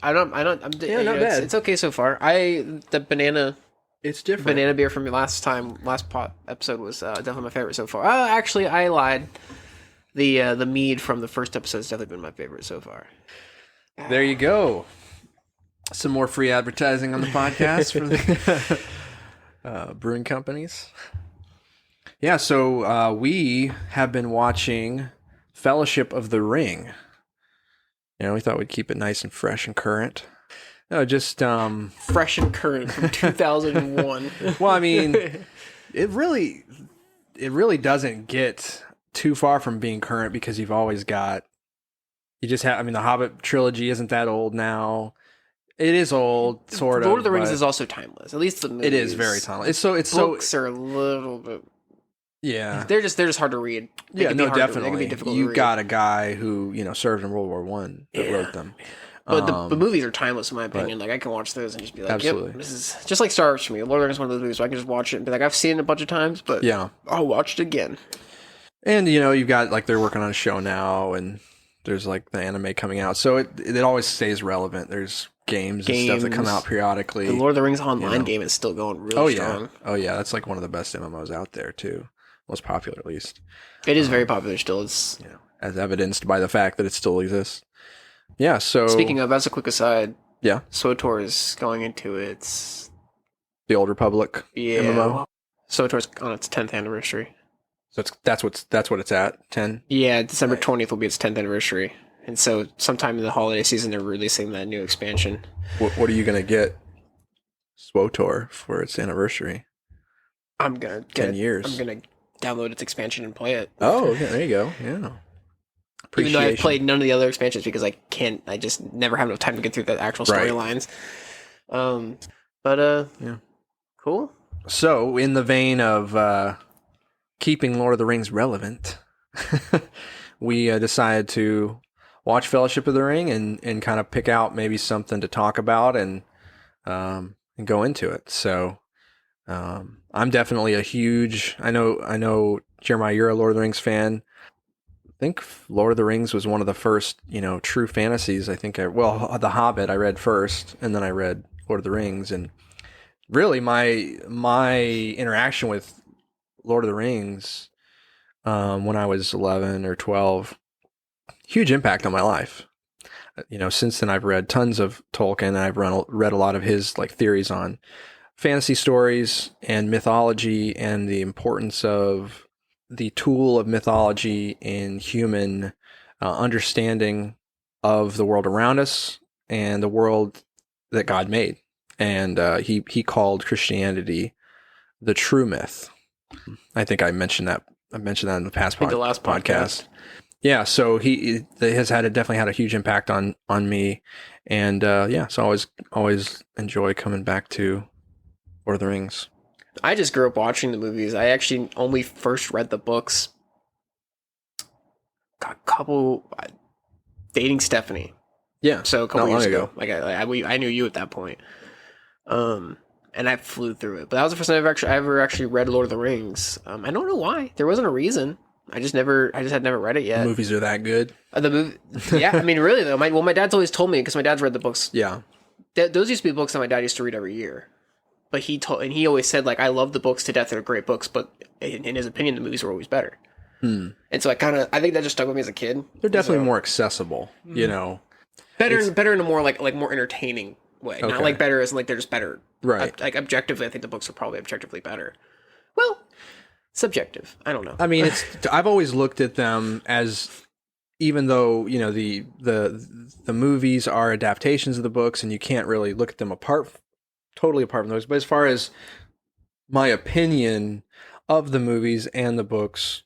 Not bad. It's okay so far. The banana. It's different. Banana beer from last episode was definitely my favorite so far. Oh, actually, I lied. The mead from the first episode has definitely been my favorite so far. There you go. Some more free advertising on the podcast for the brewing companies. Yeah, so we have been watching Fellowship of the Ring. We thought we'd keep it nice and fresh and current. No, just fresh and current from 2001. Well, I mean, it really doesn't get too far from being current because you've always got. The Hobbit trilogy isn't that old now. It is old, sort of. Lord of the Rings is also timeless. At least the movies. It is very timeless. Books are a little bit. Yeah, they're just hard to read. Definitely. They can be difficult you to read. Got a guy who served in World War I that wrote them. But the movies are timeless in my opinion. Like I can watch those and just be like, absolutely. Yep, this is just like Star Wars for me. Lord of the Rings is one of those movies where I can just watch it and be like, I've seen it a bunch of times, but I'll watch it again. And you've got like they're working on a show now, and there's like the anime coming out, so it always stays relevant. There's games and stuff that come out periodically. The Lord of the Rings online game is still going really strong. Oh yeah, that's like one of the best MMOs out there too. Most popular, at least. It is very popular still. It's as evidenced by the fact that it still exists. Yeah. So speaking of, as a quick aside, SWTOR is going into its the Old Republic MMO. SWTOR is on its 10th anniversary. So that's what it's at. 10. Yeah, December 20th will be its 10th anniversary, and so sometime in the holiday season they're releasing that new expansion. What are you gonna get? SWTOR for its anniversary. I'm gonna 10 years. I'm gonna download its expansion and play it. Oh, okay, there you go. Yeah. Even though I've played none of the other expansions because I just never have enough time to get through the actual storylines. Cool. So, in the vein of keeping Lord of the Rings relevant, we decided to watch Fellowship of the Ring and kind of pick out maybe something to talk about and go into it. So, I'm definitely a huge. I know, Jeremiah, you're a Lord of the Rings fan. I think Lord of the Rings was one of the first, true fantasies. I think The Hobbit I read first, and then I read Lord of the Rings, and really my interaction with Lord of the Rings when I was 11 or 12, huge impact on my life. Since then I've read tons of Tolkien, and I've read a lot of his like theories on fantasy stories and mythology and the importance of the tool of mythology in human understanding of the world around us and the world that God made. And he called Christianity the true myth. I think I mentioned that. I mentioned that in the past the last podcast. Yeah, so he has definitely had a huge impact on me, and so I always enjoy coming back to Lord of the Rings. I just grew up watching the movies. I actually only first read the books. Got a couple dating Stephanie. Yeah, so a couple years ago. Like I knew you at that point. And I flew through it. But that was the first time I ever actually read Lord of the Rings. I don't know why. There wasn't a reason. I just had never read it yet. The movies are that good. The movie, yeah. I mean, really though. My dad's always told me, because my dad's read the books. Yeah, those used to be books that my dad used to read every year. But he always said, like, I love the books to death. They're great books, but in his opinion, the movies were always better. And so I think that just stuck with me as a kid. They're definitely more accessible. Better in a more like more entertaining way. Okay. Not like better as in like they're just better. Right. Like objectively, I think the books are probably objectively better. Well, subjective. I don't know. I mean, I've always looked at them as, even though the movies are adaptations of the books, and you can't really look at them totally apart from those. But as far as my opinion of the movies and the books,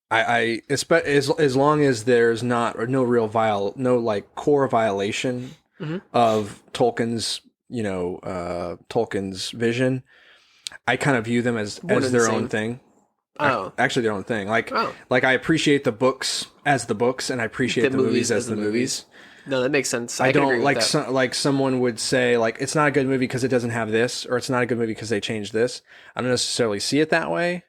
I as long as there's no real no like core violation of Tolkien's vision, I kind of view them as their own thing. Oh, actually their own thing. Like I appreciate the books as the books, and I appreciate the movies as the movies. No, that makes sense. I don't like like someone would say like it's not a good movie because it doesn't have this, or it's not a good movie because they changed this. I don't necessarily see it that way.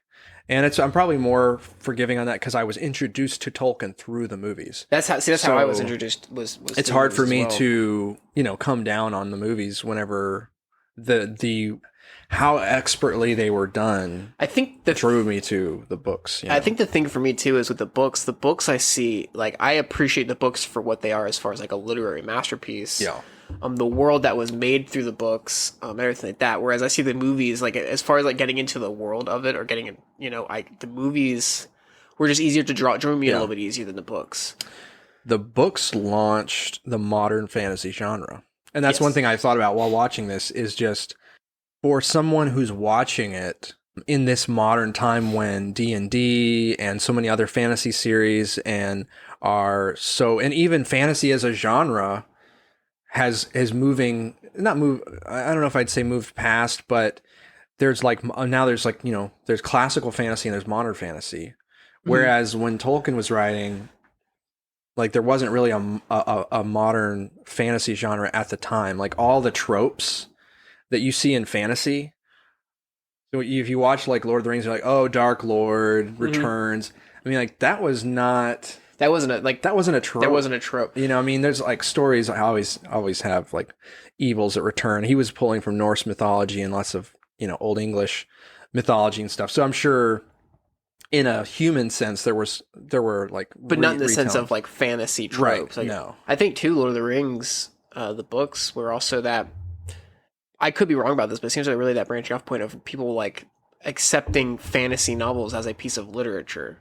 And I'm probably more forgiving on that because I was introduced to Tolkien through the movies. That's how I was introduced. Was it's hard for me to come down on the movies whenever the how expertly they were done. I think drew me to the books. I think the thing for me too is with the books I see, like, I appreciate the books for what they are as far as like a literary masterpiece. Yeah. The world that was made through the books, everything like that. Whereas I see the movies, like, as far as like getting into the world of it, or getting, the movies were just easier to drew me a little bit easier than the books. The books launched the modern fantasy genre. And that's one thing I thought about while watching this, is just for someone who's watching it in this modern time when D&D and so many other fantasy series and even fantasy as a genre is moving, I don't know if I'd say moved past, but there's like, now there's like, there's classical fantasy and there's modern fantasy. Whereas when Tolkien was writing, like, there wasn't really a modern fantasy genre at the time. Like, all the tropes that you see in fantasy. So if you watch like Lord of the Rings, you're like, oh, Dark Lord returns. I mean, like, that wasn't a trope. That wasn't a trope. I mean, there's like stories I always have like evils that return. He was pulling from Norse mythology and lots of, Old English mythology and stuff. So I'm sure in a human sense there were like, but not in the sense of like fantasy tropes. Right. Like, no. I think too, Lord of the Rings, the books were also that, I could be wrong about this, but it seems like really that branching off point of people like accepting fantasy novels as a piece of literature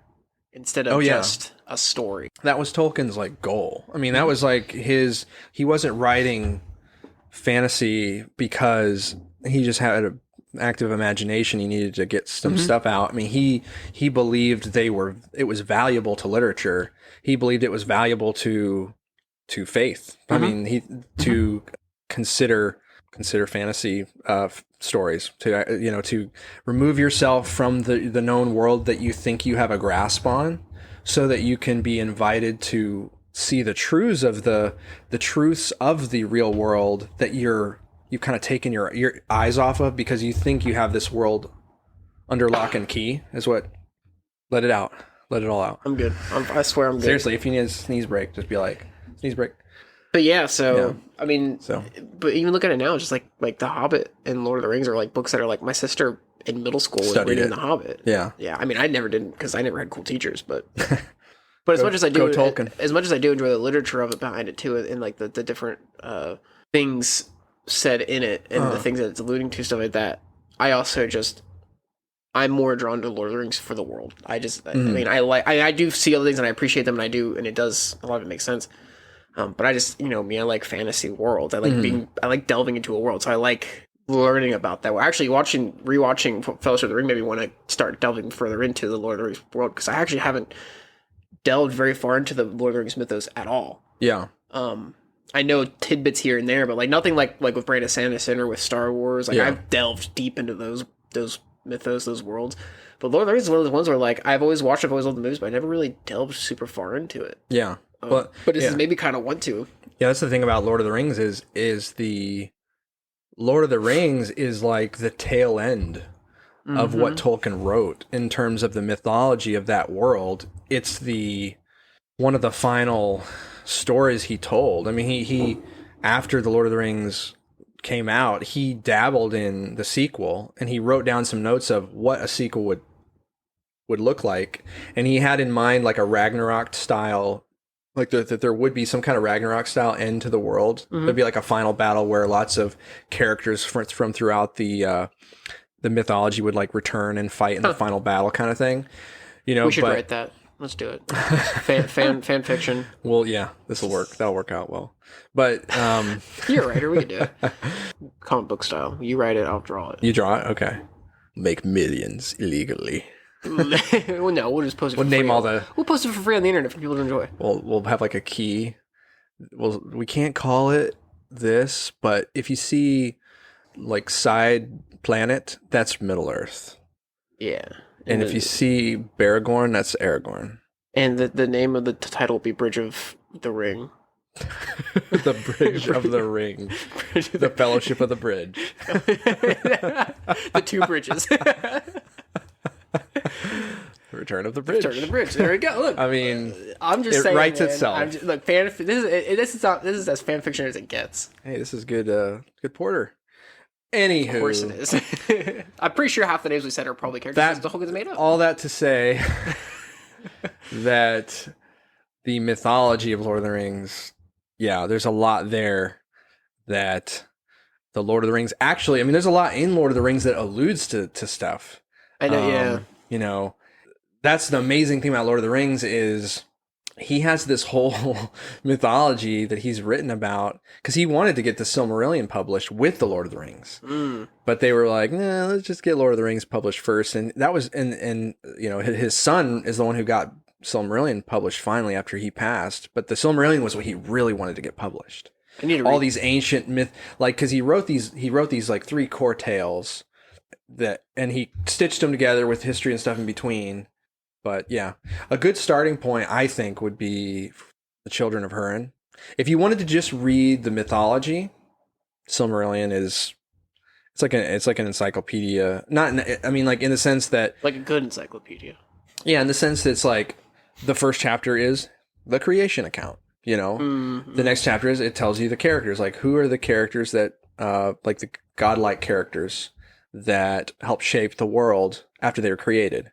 instead of just a story. That was Tolkien's like goal. I mean, that was like he wasn't writing fantasy because he just had an active imagination. He needed to get some stuff out. I mean, he believed it was valuable to literature. He believed it was valuable to faith. I mean, to consider fantasy stories, to remove yourself from the known world that you think you have a grasp on, so that you can be invited to see the truths of the real world that you've kind of taken your eyes off of because you think you have this world under lock and key. Is what let it out. Let it all out. I'm good. I swear I'm good. Seriously, if you need a sneeze break, just be like, sneeze break. But yeah, I mean, but even look at it now, just like The Hobbit and Lord of the Rings are like books that are like my sister in middle school was reading The Hobbit. Yeah. I mean, I never did because I never had cool teachers, but as much as I do, as much as I do enjoy the literature of it behind it too, and like the different things said in it and the things that it's alluding to, stuff like that, I'm more drawn to Lord of the Rings for the world. I mean, I do see other things and I appreciate them, and a lot of it makes sense. But I just, me, I like fantasy worlds. I like I like delving into a world. So I like learning about that. We're actually rewatching Fellowship of the Ring made me want to start delving further into the Lord of the Rings world, because I actually haven't delved very far into the Lord of the Rings mythos at all. Yeah. I know tidbits here and there, but like nothing like with Brandon Sanderson or with Star Wars. Like I've delved deep into those mythos, those worlds. But Lord of the Rings is one of those ones where like I've always loved the movies, but I never really delved super far into it. Yeah. But this is maybe kind of want to. Yeah, that's the thing about Lord of the Rings is the Lord of the Rings is like the tail end of what Tolkien wrote in terms of the mythology of that world. It's one of the final stories he told. I mean, he after the Lord of the Rings came out, he dabbled in the sequel and he wrote down some notes of what a sequel would look like, and he had in mind like a Ragnarok style. Like that there would be some kind of Ragnarok style end to the world. There'd be like a final battle where lots of characters from throughout the mythology would like return and fight in the final battle kind of thing. We should write that. Let's do it. Fan fiction. Well, yeah, this will work. That'll work out well. But you're a writer. We can do it. Comic book style. You write it. I'll draw it. You draw it. Okay. Make millions illegally. Well, no, we'll just post it for free. We'll post it for free on the internet for people to enjoy. We'll have like a key. We can't call it this, but if you see like side planet, that's Middle Earth. Yeah. And if you see Baragorn, that's Aragorn. And the name of the title will be Bridge of the Ring. The Bridge of the Ring. The Fellowship of the Bridge. The two bridges. Return of the Bridge. Return of the Bridge. There we go. Look, I mean, I'm just saying, it writes man, itself. Look, this is as fan fiction as it gets. Hey, this is good. Good porter. Anywho, of course it is. I'm pretty sure half the names we said are probably characters the whole is made up. All that to say that the mythology of Lord of the Rings, there's a lot there that the Lord of the Rings actually. I mean, there's a lot in Lord of the Rings that alludes to stuff. I know, that's the amazing thing about Lord of the Rings is he has this whole mythology that he's written about because he wanted to get the Silmarillion published with the Lord of the Rings. But they were like, nah, let's just get Lord of the Rings published first. And that was, and his son is the one who got Silmarillion published finally after he passed. But the Silmarillion was what he really wanted to get published. All these ancient myth, like, because he wrote these like 3 core tales and he stitched them together with history and stuff in between. But yeah, a good starting point, I think, would be The Children of Húrin. If you wanted to just read the mythology, Silmarillion it's like an encyclopedia. Like in the sense that like a good encyclopedia. Yeah, in the sense that it's like the first chapter is the creation account. The next chapter is it tells you the characters, like who are the characters that like the godlike characters that help shape the world after they were created.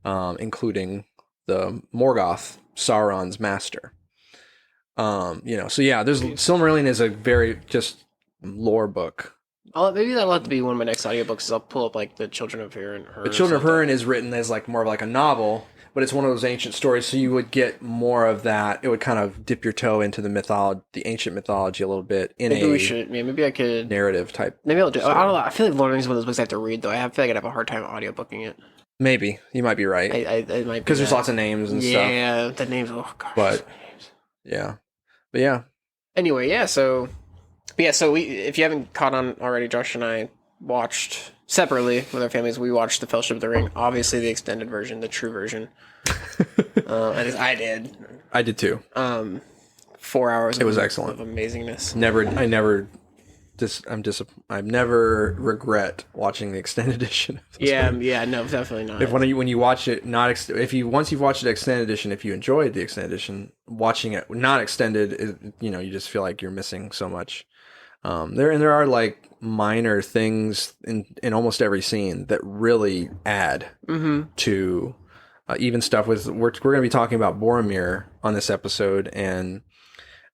Including the Morgoth, Sauron's master. So yeah, there's Silmarillion is a very just lore book. Maybe that'll have to be one of my next audiobooks. Is I'll pull up like the Children of Húrin. The Children of Húrin is written as like more of like a novel, but it's one of those ancient stories, so you would get more of that. It would kind of dip your toe into the ancient mythology a little bit maybe I could narrative type. Maybe I'll do. I don't know. I feel like Lord of the Rings is one of those books I have to read though. I feel like I'd have a hard time audiobooking it. Maybe you might be right. It might because there's lots of names and stuff. Yeah, the names. Oh gosh. But yeah. Anyway, yeah. So if you haven't caught on already, Josh and I watched separately with our families. We watched the Fellowship of the Ring, obviously the extended version, the true version. I did. I did too. 4 hours. It was excellent. Of amazingness. I never I never regret watching the extended edition. No, definitely not. When you watch it once you've watched the extended edition, if you enjoyed the extended edition, watching it not extended, you just feel like you're missing so much. There are like minor things in almost every scene that really add to even stuff with we're going to be talking about Boromir on this episode, and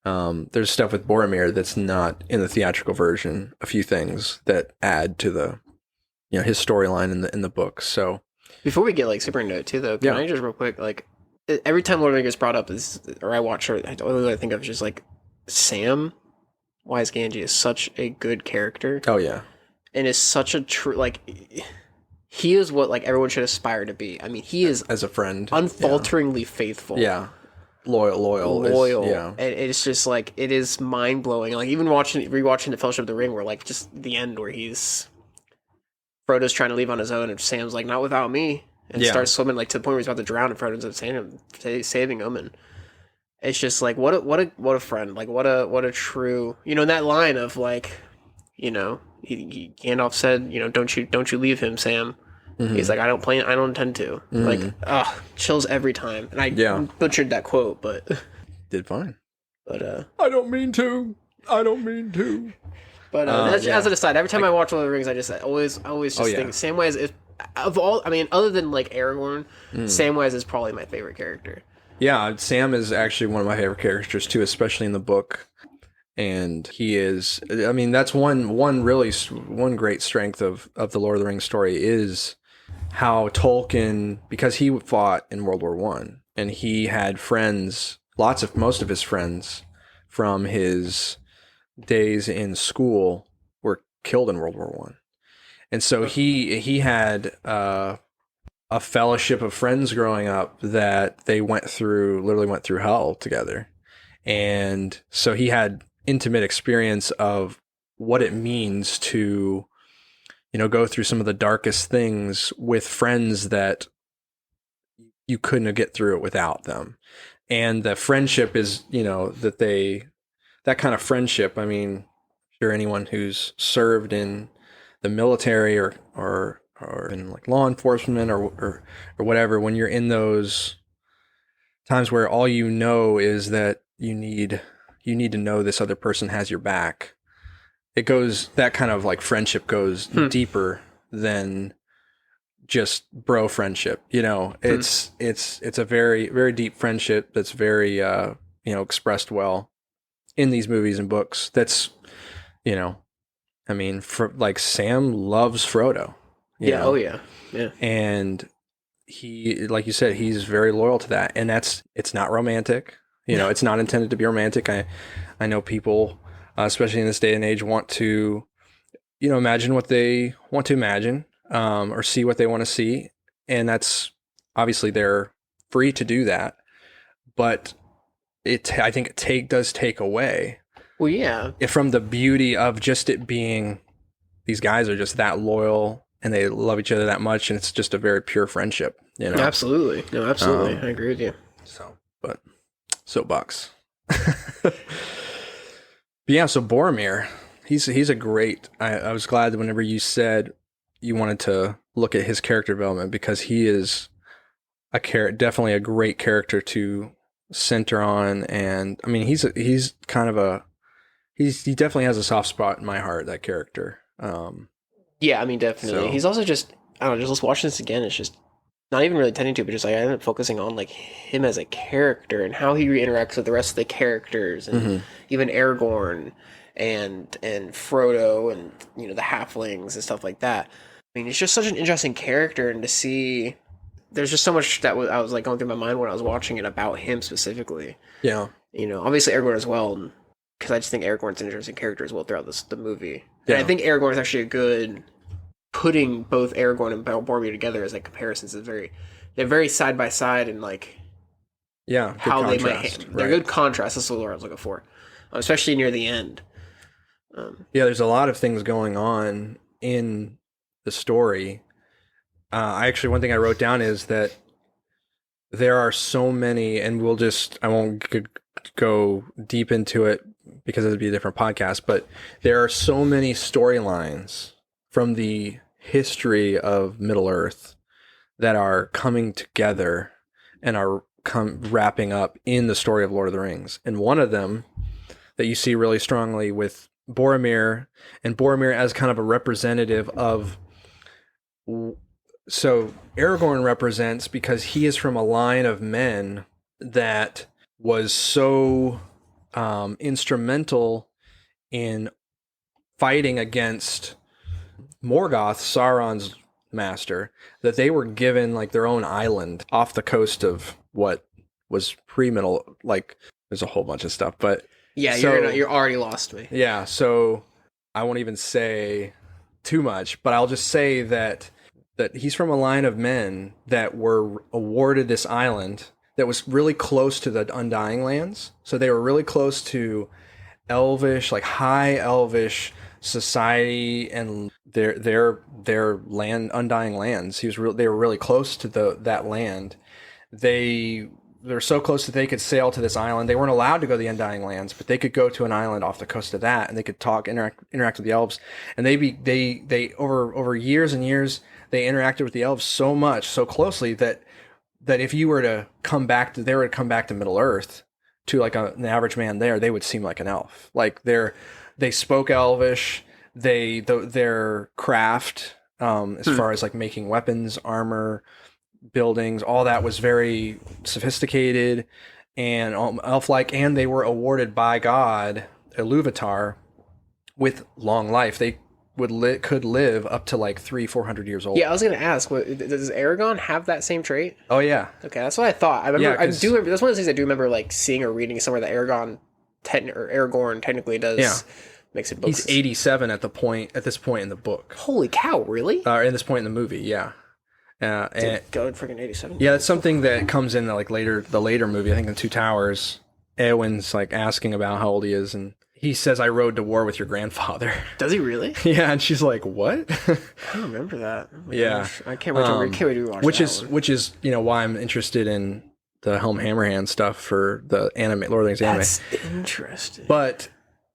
there's stuff with Boromir that's not in the theatrical version. A few things that add to the his storyline in the book. So before we get like super into it too, though, can I just real quick, like every time Lord of the Rings gets brought up or I watch her, the only thing I think of is just like Sam Wise Ganji is such a good character. Oh yeah, and is such a true he is what like everyone should aspire to be. I mean, he is as a friend, unfalteringly faithful. Yeah, loyal. And it's just like it is mind blowing. Like even rewatching the Fellowship of the Ring, where like just the end where Frodo's trying to leave on his own, and Sam's like, "Not without me," and starts swimming like to the point where he's about to drown, and Frodo ends up saving him, and it's just like what a friend, like what a true in that line of like Gandalf said don't you leave him, Sam. He's like, I don't intend to. Like, chills every time. And I butchered that quote, but did fine. But I don't mean to. But as an aside, every time I watch Lord of the Rings, I just always think Samwise is of all. I mean, other than like Aragorn, Samwise is probably my favorite character. Yeah, Sam is actually one of my favorite characters too, especially in the book. And he is. I mean, that's one great strength of the Lord of the Rings story is how Tolkien, because he fought in World War I, and he had friends, most of his friends from his days in school were killed in World War I. And so he had a fellowship of friends growing up that they literally went through hell together. And so he had intimate experience of what it means to go through some of the darkest things with friends that you couldn't get through it without them. And the friendship is, that kind of friendship. I mean, sure, anyone who's served in the military or in like law enforcement or whatever, when you're in those times where all is that you need to know this other person has your back. That kind of like friendship goes deeper than just bro friendship. It's a very, very deep friendship that's very, expressed well in these movies and books. That's, I mean, like Sam loves Frodo. Yeah. know? Oh yeah. Yeah. And he, like you said, he's very loyal to that. And it's not romantic. It's not intended to be romantic. I know people, especially in this day and age, want to, imagine what they want to imagine, or see what they want to see. And that's obviously they're free to do that. But I think it does take away. Well, yeah. From the beauty of just it being, these guys are just that loyal and they love each other that much. And it's just a very pure friendship, Absolutely. No, absolutely. I agree with you. Soapbox. But yeah, so Boromir, he's a great. I was glad that whenever you said you wanted to look at his character development, because he is definitely a great character to center on. And I mean, he definitely has a soft spot in my heart, that character. Yeah, I mean, definitely. So, he's also just, I don't know, just watching this again, it's just not even really tending to, but just like I ended up focusing on like him as a character and how he interacts with the rest of the characters, and even Aragorn and Frodo and the halflings and stuff like that. I mean, it's just such an interesting character, and to see there's just so much that I was like going through my mind when I was watching it about him specifically. Yeah, obviously Aragorn as well, because I just think Aragorn's an interesting character as well throughout the movie. Yeah. And I think Aragorn is actually a good. Putting both Aragorn and Boromir together as like comparisons they're very side by side, and like how they might they're good contrast. That's what I was looking for, especially near the end. There's a lot of things going on in the story. One thing I wrote down is that there are so many, and I won't go deep into it because it would be a different podcast, but there are so many storylines from the history of Middle-earth that are coming together and are wrapping up in the story of Lord of the Rings. And one of them that you see really strongly with Boromir, and Boromir as kind of a representative of... So Aragorn represents, because he is from a line of men that was so instrumental in fighting against Morgoth, Sauron's master, that they were given like their own island off the coast of what was pre-middle, like there's a whole bunch of stuff, but yeah, so, you're already lost me. Yeah, so I won't even say too much, but I'll just say that he's from a line of men that were awarded this island that was really close to the Undying Lands. So they were really close to elvish, like high elvish society and their land, Undying Lands. They were really close to that land. They're so close that they could sail to this island. They weren't allowed to go to the Undying Lands, but they could go to an island off the coast of that, and they could interact with the elves. And they over years and years, they interacted with the elves so much, so closely that if you were to come back to Middle Earth to like an average man there, they would seem like an elf. Like they spoke Elvish. Their craft, as far as like making weapons, armor, buildings, all that was very sophisticated and elf-like, and they were awarded by God, Iluvatar, with long life. They could live up to like 300-400 years old. Yeah, I was gonna ask, does Aragorn have that same trait? Oh yeah. Okay, that's what I thought. I remember. I do remember. That's one of the things I do remember, like seeing or reading somewhere that Aragorn technically does. Yeah. Makes it books. He's 87 at this point in the book. Holy cow! Really? In this point in the movie, yeah. And go freaking 87. Yeah, that's something that comes in the later movie. I think in Two Towers, Eowyn's like asking about how old he is, and he says, "I rode to war with your grandfather." Does he really? Yeah, and she's like, "What?" I don't remember that. Oh yeah, gosh. I can't wait to rewatch that. Which is why I'm interested in the Helm Hammerhand stuff for the anime, Lord of the Rings anime. That's interesting. But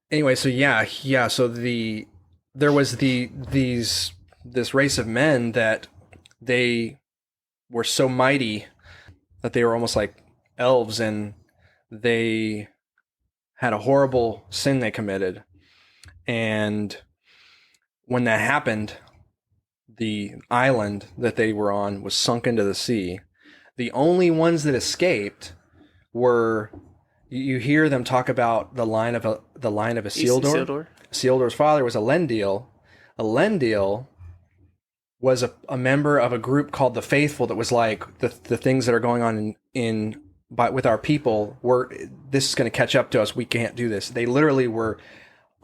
anyway, so yeah. So there was this race of men that they were so mighty that they were almost like elves, and they had a horrible sin they committed. And when that happened, the island that they were on was sunk into the sea. The only ones that escaped were, you hear them talk about the line of Isildur. Isildur's father was Elendil. Elendil was a member of a group called the Faithful that was like the things that are going on with our people, this is going to catch up to us. We can't do this. They literally were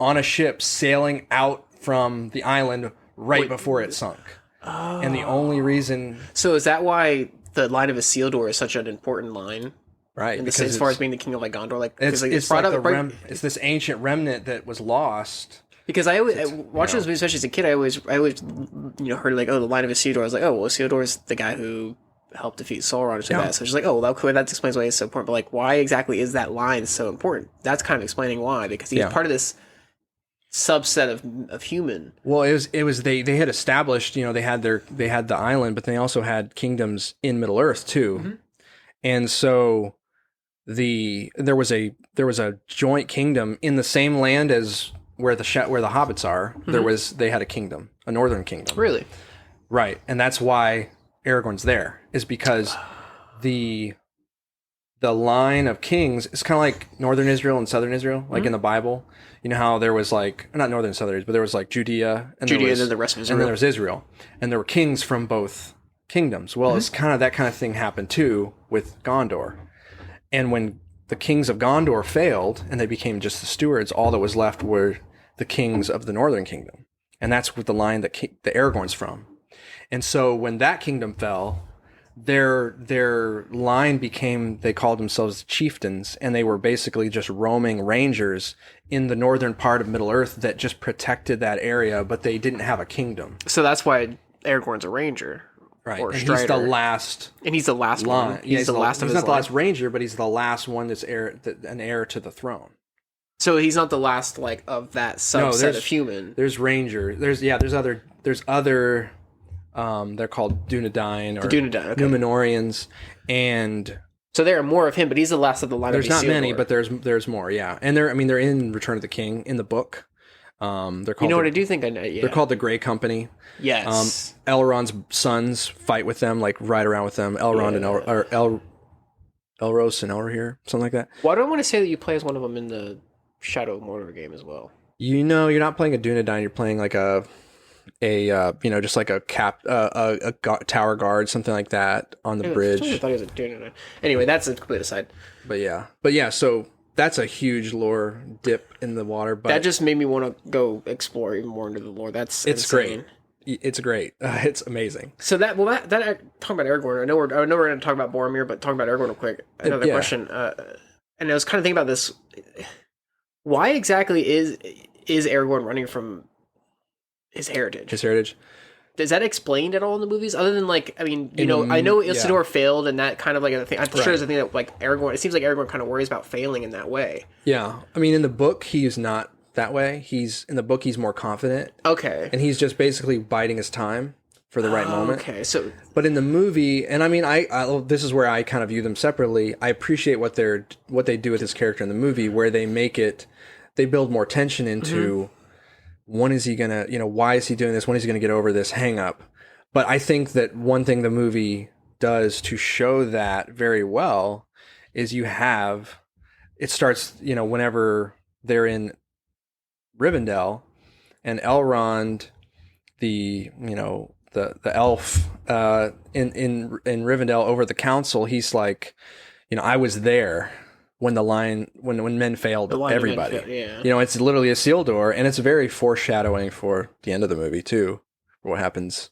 on a ship sailing out from the island before it sunk. Oh. And the only reason... So is that why the line of Isildur is such an important line? Right. As far as being the king of like Gondor? Like, it's it's this ancient remnant that was lost. Because I always watching this movie, especially as a kid, I always heard like, oh, the line of Isildur. I was like, oh, well, Isildur is the guy who helped defeat Sauron or something like that. So it's like, oh, well, that explains why it's so important. But like, why exactly is that line so important? That's kind of explaining why, because he's part of this subset of human. Well, it was they had established, they had the island, but they also had kingdoms in Middle Earth too. Mm-hmm. And so there was a joint kingdom in the same land as where the hobbits are. Mm-hmm. They had a kingdom, a northern kingdom. Really? Right. And that's why Aragorn's there, is because the line of kings is kind of like northern Israel and southern Israel, like in the Bible. You know how there was like, not northern and southern, but there was like Judea and then the rest of Israel. And then there was Israel. And there were kings from both kingdoms. Well, it's kind of that kind of thing happened too with Gondor. And when the kings of Gondor failed and they became just the stewards, all that was left were the kings of the northern kingdom. And that's what the line that the Aragorn's from. And so when that kingdom fell, their line became, they called themselves chieftains, and they were basically just roaming rangers in the northern part of Middle Earth that just protected that area, but they didn't have a kingdom. So that's why Aragorn's a ranger. Right. Or and Strider. He's the last. And he's the last line. He's the last of his line. He's not the last ranger, but he's the last one that's an heir to the throne. So he's not the last like of that subset of human. There's Ranger. There's other. They're called Dunedain or Dunedain, okay. Numenorians, and so there are more of him, but he's the last of the line. There's not many, but there's more. Yeah, and they're in Return of the King in the book. They're called. You know what I do think I know. Yeah. They're called the Grey Company. Yes. Elrond's sons fight with them, like ride around with them. Elrond and Elros and Elrohir, something like that. Well, I don't want to say that you play as one of them in the Shadow of Mordor game as well. You know, you're not playing a Dunedain. You're playing like a just like a tower guard, something like that on the bridge. I thought he was a Dunedain. Anyway, that's a complete aside. But yeah, so that's a huge lore dip in the water. But that just made me want to go explore even more into the lore. It's insane. It's great. It's amazing. So that talking about Aragorn. I know we're going to talk about Boromir, but talking about Aragorn real quick. Another question. And I was kind of thinking about this. Why exactly is Aragorn running from his heritage? Is that explained at all in the movies? Other than like, I mean, I know Isildur failed, and that kind of like a thing. I'm sure there's a thing that like Aragorn. It seems like Aragorn kind of worries about failing in that way. Yeah, I mean, in the book, he's not that way. He's more confident. Okay, and he's just basically biding his time for the right moment. Okay, so but in the movie, and I mean, I this is where I kind of view them separately. I appreciate what they do with his character in the movie, where they build more tension into. Mm-hmm. When is he gonna, why is he doing this? When is he gonna get over this hang up? But I think that one thing the movie does to show that very well is it starts, whenever they're in Rivendell and Elrond, the elf, in Rivendell over the council, he's like, I was there. When when men failed everybody, it's literally Isildur, and it's very foreshadowing for the end of the movie too, for what happens,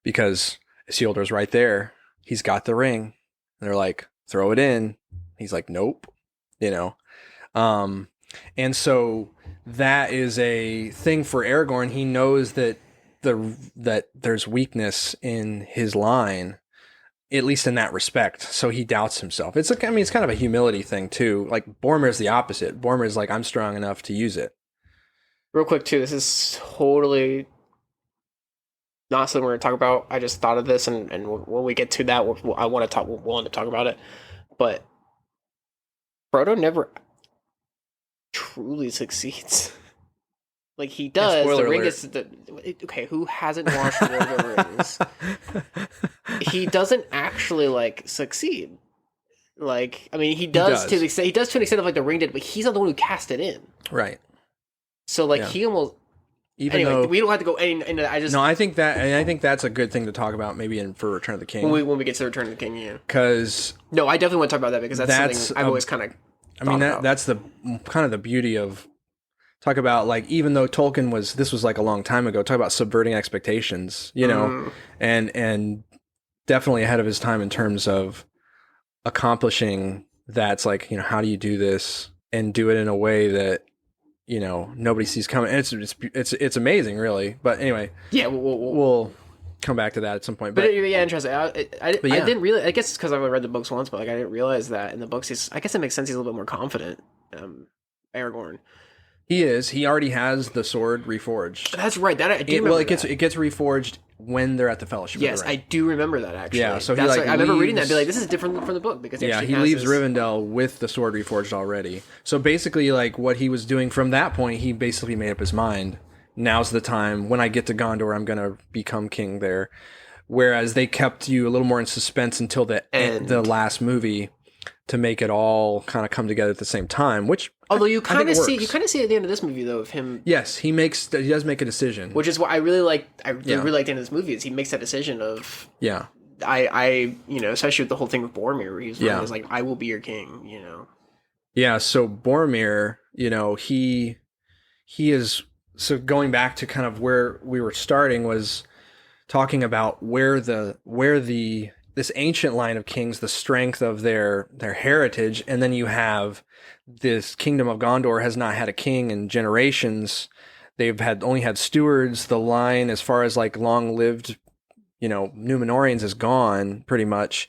because Isildur's right there. He's got the ring, and they're like, throw it in. He's like, nope, and so that is a thing for Aragorn. He knows that that there's weakness in his line. At least in that respect, so he doubts himself. It's kind of a humility thing too. Like Boromir's the opposite. Boromir's like, I'm strong enough to use it. Real quick too, this is totally not something we're gonna talk about. I just thought of this, and when we get to that, I want to talk. We'll end up talking about it. But Frodo never truly succeeds. Like he does. The ring is okay. Who hasn't watched Lord of the Rings? He doesn't actually like succeed. Like I mean, he does to an extent of like the ring did, but he's not the one who cast it in. Right. So like he almost. Anyway, we don't have to go into that. I think that's a good thing to talk about maybe for Return of the King. When we get to Return of the King, yeah. Because I definitely want to talk about that because that's something I've always kind of. That's the kind of the beauty of. Talk about like, even though Tolkien this was like a long time ago, talk about subverting expectations, and definitely ahead of his time in terms of accomplishing that. It's like, how do you do this and do it in a way that, nobody sees coming? And it's amazing, really. But anyway, yeah, we'll come back to that at some point. But yeah, interesting. I didn't really, I guess it's because I've only read the books once, but like I didn't realize that in the books, I guess it makes sense. He's a little bit more confident, Aragorn. He is. He already has the sword reforged. That's right. That I do remember. Well, it gets reforged when they're at the Fellowship. Yes, of the Ring. I do remember that actually. Yeah, so I remember reading that and be like, this is different from the book because he leaves Rivendell with the sword reforged already. So basically, like what he was doing from that point, he basically made up his mind. Now's the time. When I get to Gondor, I'm gonna become king there. Whereas they kept you a little more in suspense until the last movie to make it all kind of come together at the same time, which. Although you kind of see at the end of this movie though of him. Yes, he does make a decision, which is what I really like. I really like the end of this movie is he makes that decision of I especially with the whole thing with Boromir, where he's like, I will be your king. Yeah. So Boromir, he is so going back to kind of where we were starting was talking about where this ancient line of kings, the strength of their heritage, and then you have this kingdom of Gondor has not had a king in generations. They've only had stewards. The line, as far as like long-lived, Numenorians, is gone pretty much,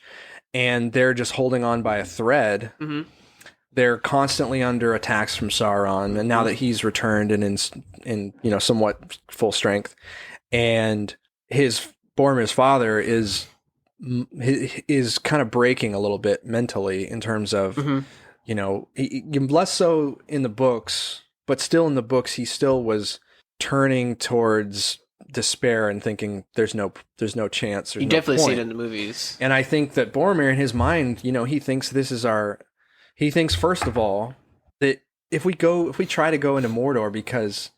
and they're just holding on by a thread. Mm-hmm. they're constantly under attacks from Sauron, and now that he's returned and in somewhat full strength, and Boromir's father is kind of breaking a little bit mentally in terms of less so in the books, but still in the books he still was turning towards despair and thinking there's no chance. You definitely see it in the movies. And I think that Boromir in his mind, he thinks he thinks first of all that if we try to go into Mordor, because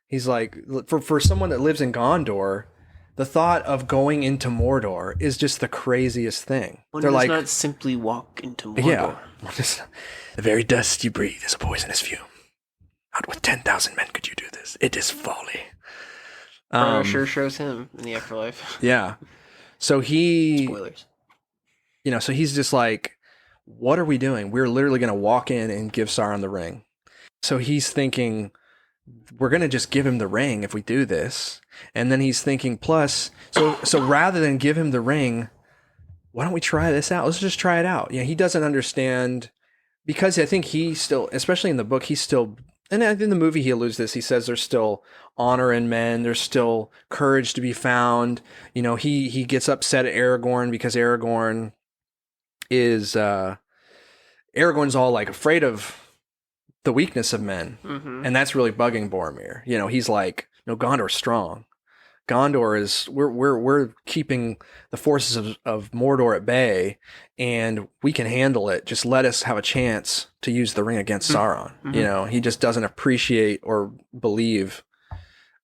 he's like, for someone that lives in Gondor, the thought of going into Mordor is just the craziest thing. One does not simply walk into Mordor. Yeah. The very dust you breathe is a poisonous fume. Not with 10,000 men could you do this. It is folly. Sure shows him in the afterlife. Yeah. So Spoilers. So he's just like, what are we doing? We're literally going to walk in and give Sauron the ring. So he's thinking, we're going to just give him the ring if we do this. And then he's thinking, plus, so rather than give him the ring, why don't we try this out? Let's just try it out. Yeah, he doesn't understand, because I think he still, especially in the book, and in the movie he alludes to this, he says there's still honor in men, there's still courage to be found. He gets upset at Aragorn because Aragorn's all like afraid of the weakness of men. Mm-hmm. And that's really bugging Boromir. He's like, no, Gondor's strong. Gondor is, we're keeping the forces of Mordor at bay, and we can handle it. Just let us have a chance to use the ring against Sauron. Mm-hmm. He just doesn't appreciate or believe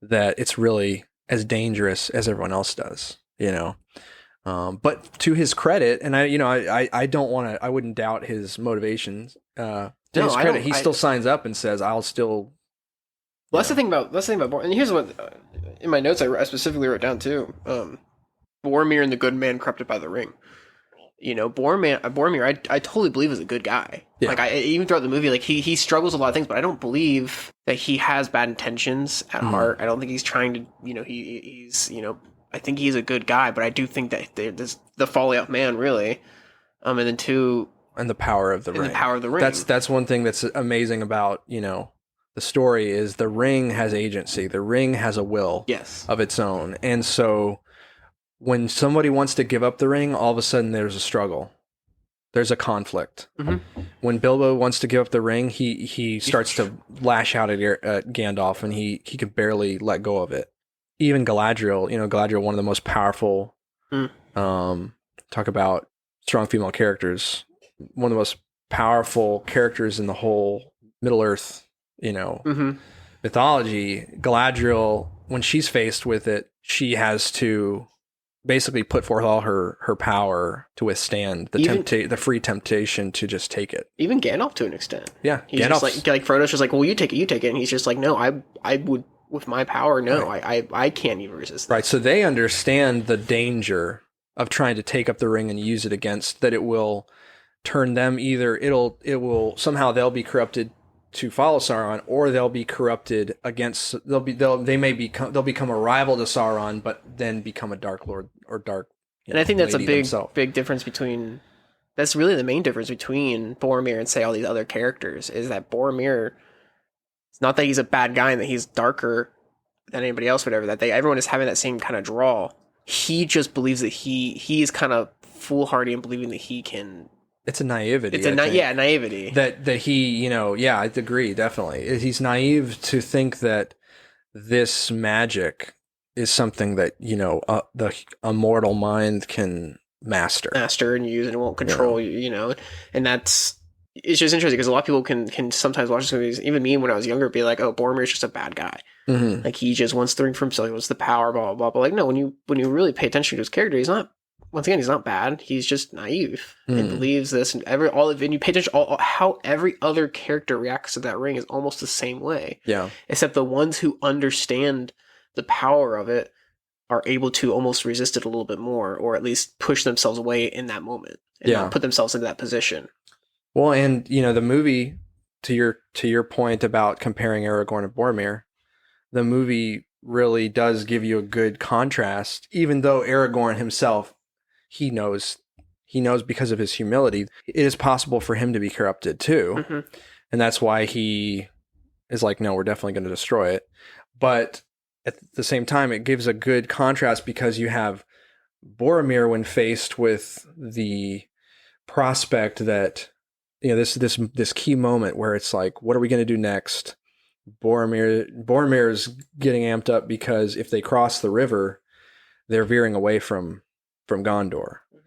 that it's really as dangerous as everyone else does, but to his credit, and I don't want to, I wouldn't doubt his motivations. To his credit, he still signs up and says, I'll still. Well, that's the thing about Boromir. And here's what, in my notes, I specifically wrote down too. Boromir and the good man corrupted by the ring. Boromir, I totally believe is a good guy. Yeah. Like, even throughout the movie, like he struggles with a lot of things, but I don't believe that he has bad intentions at heart. I don't think he's trying to, he's I think he's a good guy, but I do think that there's the folly of man, really. And then two. And the power of the ring. The power of the ring. That's one thing that's amazing about, the story is the ring has agency. The ring has a will of its own. And so when somebody wants to give up the ring, all of a sudden there's a struggle. There's a conflict. Mm-hmm. When Bilbo wants to give up the ring, he starts to lash out at Gandalf, and he can barely let go of it. Even Galadriel, Galadriel, one of the most powerful, talk about strong female characters, one of the most powerful characters in the whole Middle-earth, mythology. Galadriel, when she's faced with it, she has to basically put forth all her power to withstand the free temptation to just take it. Even Gandalf, to an extent. Yeah, he's just like Frodo's just like, well, you take it, and he's just like, no, I would, with my power, no, right. I can't even resist that. Right, so they understand the danger of trying to take up the ring and use it against, that it will turn them either, they'll be corrupted to follow Sauron, or they'll be corrupted against, they'll become a rival to Sauron, but then become a Dark Lord or Dark. And I think that's a big difference between, that's really the main difference between Boromir and, say, all these other characters, is that Boromir, it's not that he's a bad guy and that he's darker than anybody else, whatever, that everyone is having that same kind of draw. He just believes that he is kind of foolhardy in believing that he can. It's a naivety. Naivety. That he, I agree, definitely. He's naive to think that this magic is something that, a mortal mind can master and use, and it won't control you, and it's just interesting because a lot of people can sometimes watch these movies, even me when I was younger, be like, oh, Boromir's just a bad guy. Mm-hmm. Like, he just wants the ring for himself, he wants the power, blah, blah, blah. But like, no, when you really pay attention to his character, he's not bad. He's just naive and believes this, and you pay attention how every other character reacts to that ring is almost the same way. Yeah. Except the ones who understand the power of it are able to almost resist it a little bit more, or at least push themselves away in that moment and not put themselves into that position. Well, and the movie, to your point about comparing Aragorn and Boromir, the movie really does give you a good contrast, even though Aragorn himself, he knows he knows because of his humility, it is possible for him to be corrupted too. Mm-hmm. And that's why he is like, no, we're definitely going to destroy it. But at the same time, it gives a good contrast because you have Boromir when faced with the prospect that, this key moment where it's like, what are we going to do next? Boromir is getting amped up because if they cross the river, they're veering away from Gondor. Mm-hmm.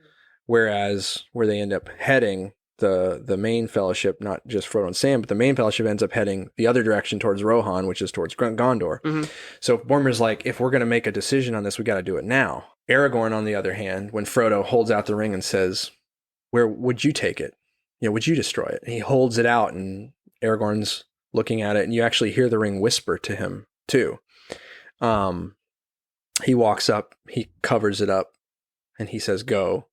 Whereas where they end up heading, the main fellowship, not just Frodo and Sam, but the main fellowship ends up heading the other direction towards Rohan, which is towards Gondor. Mm-hmm. So Boromir's like, if we're going to make a decision on this, we got to do it now. Aragorn, on the other hand, when Frodo holds out the ring and says, where would you take it? Would you destroy it? And he holds it out and Aragorn's looking at it, and you actually hear the ring whisper to him too. He walks up, he covers it up, and he says, go.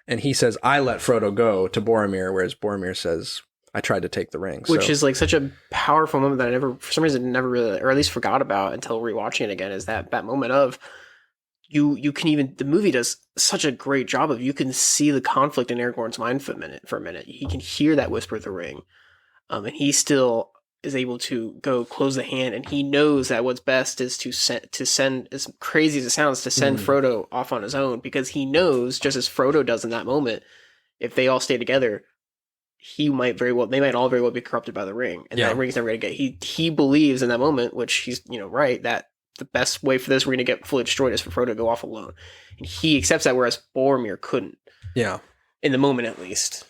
And he says, I let Frodo go to Boromir, whereas Boromir says, I tried to take the ring. Which is like such a powerful moment that I for some reason, never really, or at least forgot about until rewatching it again, is that moment of, you can even, the movie does such a great job of, you can see the conflict in Aragorn's mind for a minute. He can hear that whisper of the ring. And he still is able to go close the hand, and he knows that what's best is to send, as crazy as it sounds, to send Frodo off on his own, because he knows, just as Frodo does in that moment, if they all stay together, they might all very well be corrupted by the ring, and that ring's never going to get. He believes in that moment, which he's right, that the best way for this ring to get fully destroyed is for Frodo to go off alone, and he accepts that, whereas Boromir couldn't. Yeah, in the moment at least.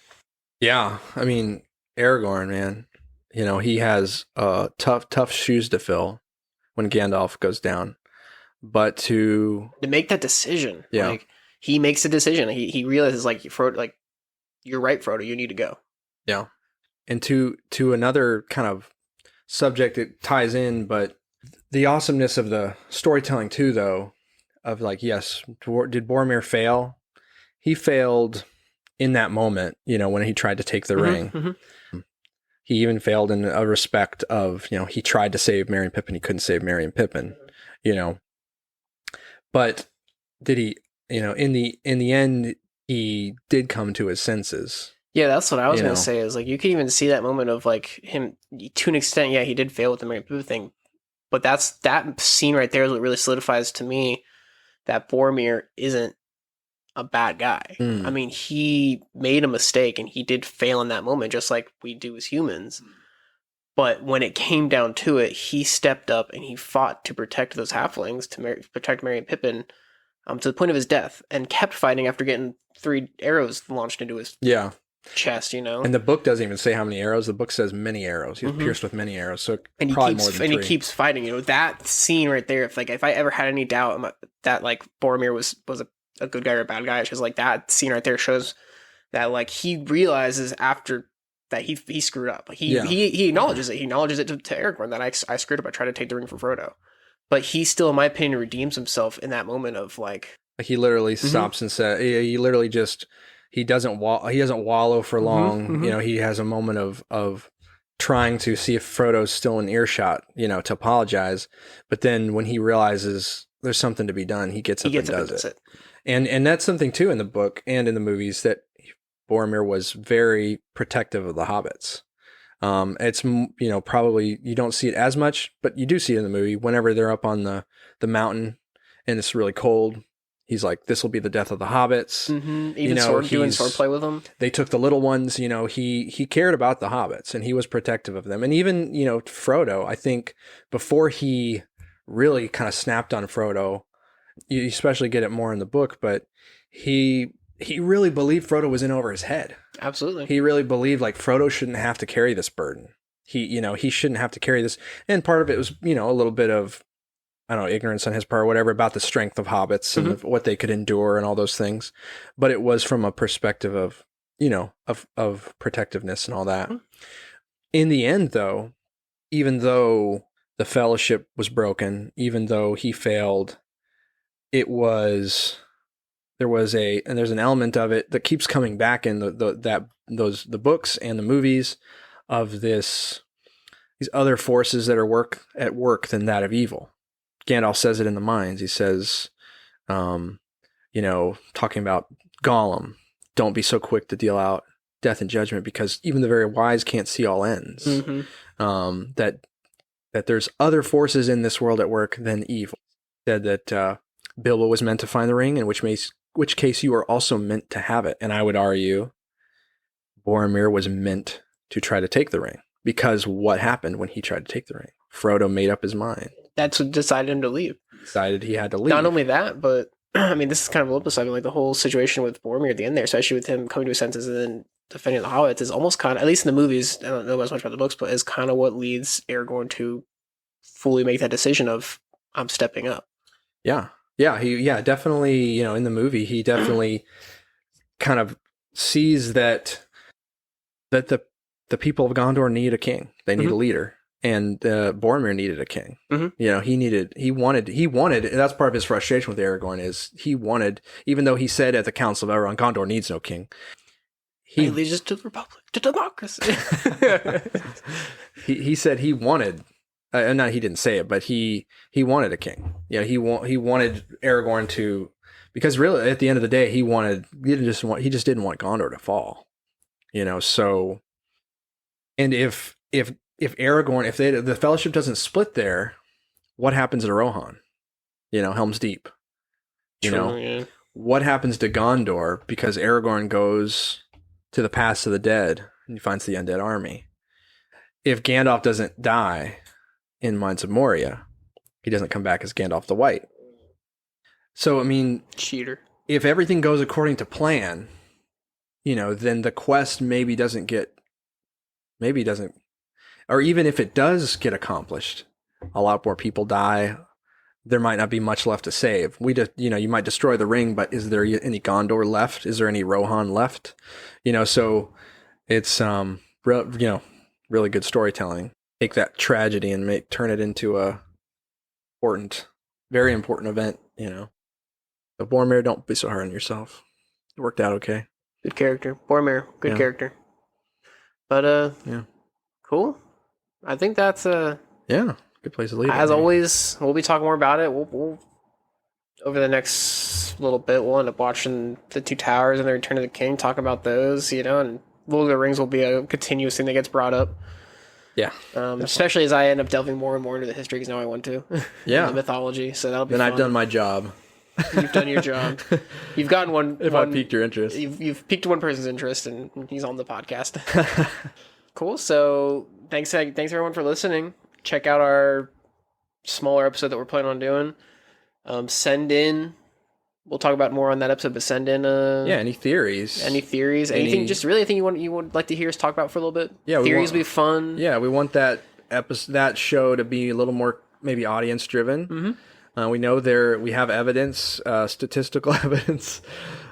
Yeah, I mean, Aragorn, man. He has tough shoes to fill when Gandalf goes down. But to make that decision, he makes a decision. He realizes, Frodo, you're right, Frodo, you need to go. Yeah. And to another kind of subject it ties in, but the awesomeness of the storytelling too, though, of yes, did Boromir fail? He failed in that moment, when he tried to take the ring. Mm-hmm. He even failed in a respect of, he tried to save Merry and Pippin. He couldn't save Merry and Pippin, But did he, in the end, he did come to his senses. Yeah, that's what I was going to say, is you can even see that moment of him, to an extent, he did fail with the Merry and Pippin thing. But that scene right there is what really solidifies to me that Boromir isn't a bad guy. I mean, he made a mistake and he did fail in that moment, just like we do as humans. But when it came down to it, he stepped up and he fought to protect those halflings, to protect Merry and Pippin, to the point of his death, and kept fighting after getting 3 arrows launched into his chest, And the book doesn't even say how many arrows. The book says many arrows. He was pierced with many arrows, so probably more than 3. And he keeps fighting. That scene right there, if I ever had any doubt that Boromir was a good guy or a bad guy, it's just that scene right there shows that he realizes after that he screwed up. He acknowledges it. He acknowledges it to Aragorn that I screwed up. I tried to take the ring from Frodo, but he still, in my opinion, redeems himself in that moment of he literally stops and says, he literally just, he doesn't wallow for long. He has a moment of trying to see if Frodo's still in earshot, to apologize. But then when he realizes there's something to be done, he gets up and does it. And that's something too in the book and in the movies, that Boromir was very protective of the hobbits. It's, probably you don't see it as much, but you do see it in the movie whenever they're up on the mountain and it's really cold. He's like, this will be the death of the hobbits. Mm-hmm. Even doing swordplay with them. They took the little ones, he cared about the hobbits and he was protective of them. And even, Frodo, I think before he really kind of snapped on Frodo, you especially get it more in the book, but he really believed Frodo was in over his head. Absolutely. He really believed Frodo shouldn't have to carry this burden. He shouldn't have to carry this. And part of it was, a little bit of, I don't know, ignorance on his part or whatever about the strength of hobbits and what they could endure and all those things. But it was from a perspective of, of protectiveness and all that. Mm-hmm. In the end, though, even though the fellowship was broken, even though he failed, there's an element of it that keeps coming back in the books and the movies of these other forces that are at work than that of evil. Gandalf says it in the Mines. He says, talking about Gollum, don't be so quick to deal out death and judgment, because even the very wise can't see all ends. Mm-hmm. That there's other forces in this world at work than evil. Said that Bilbo was meant to find the ring, in which case you are also meant to have it. And I would argue Boromir was meant to try to take the ring, because what happened when he tried to take the ring? Frodo made up his mind. That's what decided him to leave. Decided he had to leave. Not only that, but I mean, this is kind of a little side, like the whole situation with Boromir at the end there, especially with him coming to his senses and then defending the hobbits, is almost kind of, at least in the movies, I don't know as much about the books, but is kind of what leads Aragorn to fully make that decision of, I'm stepping up. Yeah. Definitely, in the movie, he definitely kind of sees that the people of Gondor need a king. They need a leader. And Boromir needed a king. Mm-hmm. He wanted, and that's part of his frustration with Aragorn, is he wanted, even though he said at the Council of Elrond, Gondor needs no king. He leads us to the Republic, to democracy. he said he wanted, no, he didn't say it, but he wanted a king. He wanted Aragorn to, because really at the end of the day, he just didn't want Gondor to fall. So, and if Aragorn, if the Fellowship doesn't split there, what happens to Rohan? Helm's Deep. Yeah. What happens to Gondor, because Aragorn goes to the Pass of the Dead and he finds the undead army. If Gandalf doesn't die in Mines of Moria, he doesn't come back as Gandalf the White. So, I mean, cheater. If everything goes according to plan, then the quest maybe doesn't, or even if it does get accomplished, a lot more people die. There might not be much left to save. You might destroy the ring, but is there any Gondor left? Is there any Rohan left? So it's, really good storytelling. Take that tragedy and turn it into a very important event, But Boromir, don't be so hard on yourself. It worked out okay. Good character. Boromir, good character. But, yeah. Cool. I think that's good place to leave it. As always, we'll be talking more about it. We'll over the next little bit, we'll end up watching the Two Towers and the Return of the King, talk about those, and Lord of the Rings will be a continuous thing that gets brought up. Yeah. Especially as I end up delving more and more into the history, because now I want to. Yeah. The mythology, so that'll be fun. Then I've done my job. You've done your job. You've gotten one. I piqued your interest. You've piqued one person's interest, and he's on the podcast. Cool. So thanks everyone for listening. Check out our smaller episode that we're planning on doing. Send in. We'll talk about more on that episode, but send in any theories. Anything just really anything you would like to hear us talk about for a little bit. Yeah, theories would be fun. Yeah, we want that show to be a little more maybe audience driven. Mm-hmm. We know we have evidence, statistical evidence,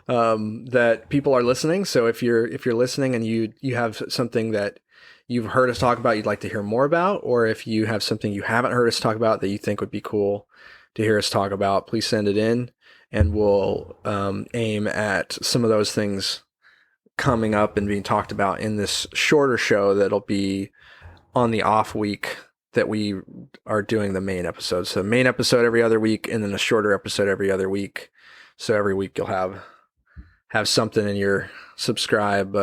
that people are listening. So if you're listening and you have something that you've heard us talk about you'd like to hear more about, or if you have something you haven't heard us talk about that you think would be cool to hear us talk about, please send it in, and we'll aim at some of those things coming up and being talked about in this shorter show that'll be on the off week that we are doing the main episode. So main episode every other week, and then a shorter episode every other week. So every week you'll have something in your subscribe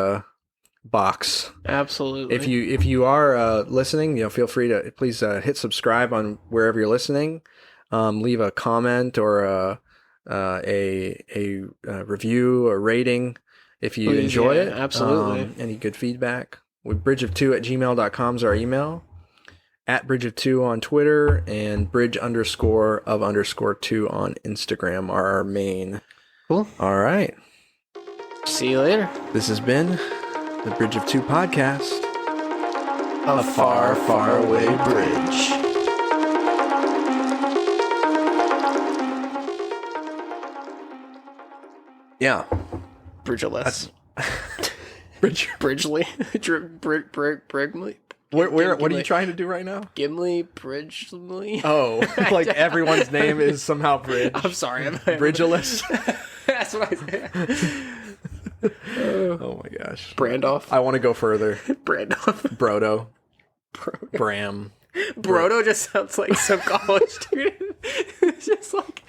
box. Absolutely. If you are listening, feel free to please hit subscribe on wherever you're listening. Leave a comment or a review or rating if you enjoy it. Absolutely. Any good feedback? With bridgeof2@gmail.com is our email. @bridgeof2 on Twitter, and bridge_of_2 on Instagram are our main. Cool. All right. See you later. This has been the Bridge of Two podcast. A far, far away bridge. Yeah. Bridgeless. Bridgely. Brigley. What are you trying to do right now? Gimli, Bridgeley. Oh, like everyone's name is somehow Bridge. I'm sorry. Bridgeless. That's what I said. Oh my gosh. Brandoff. I want to go further. Brandoff. Brodo. Bram. Brodo just sounds like some college student. It's just like...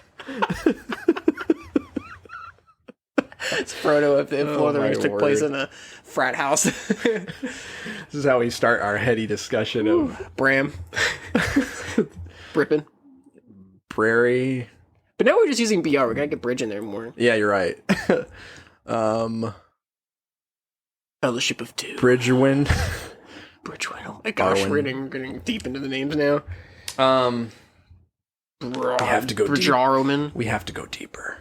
It's Frodo if Lord of the Rings took place in a frat house. This is how we start our heady discussion of Bram. Brippin. Prairie. But now we're just using BR. We're gonna get Bridge in there more. Yeah, you're right. Fellowship of Two. Bridgerwind. Bridgerwind. Oh my gosh, we're getting deep into the names now. We have to go deeper. We have to go deeper.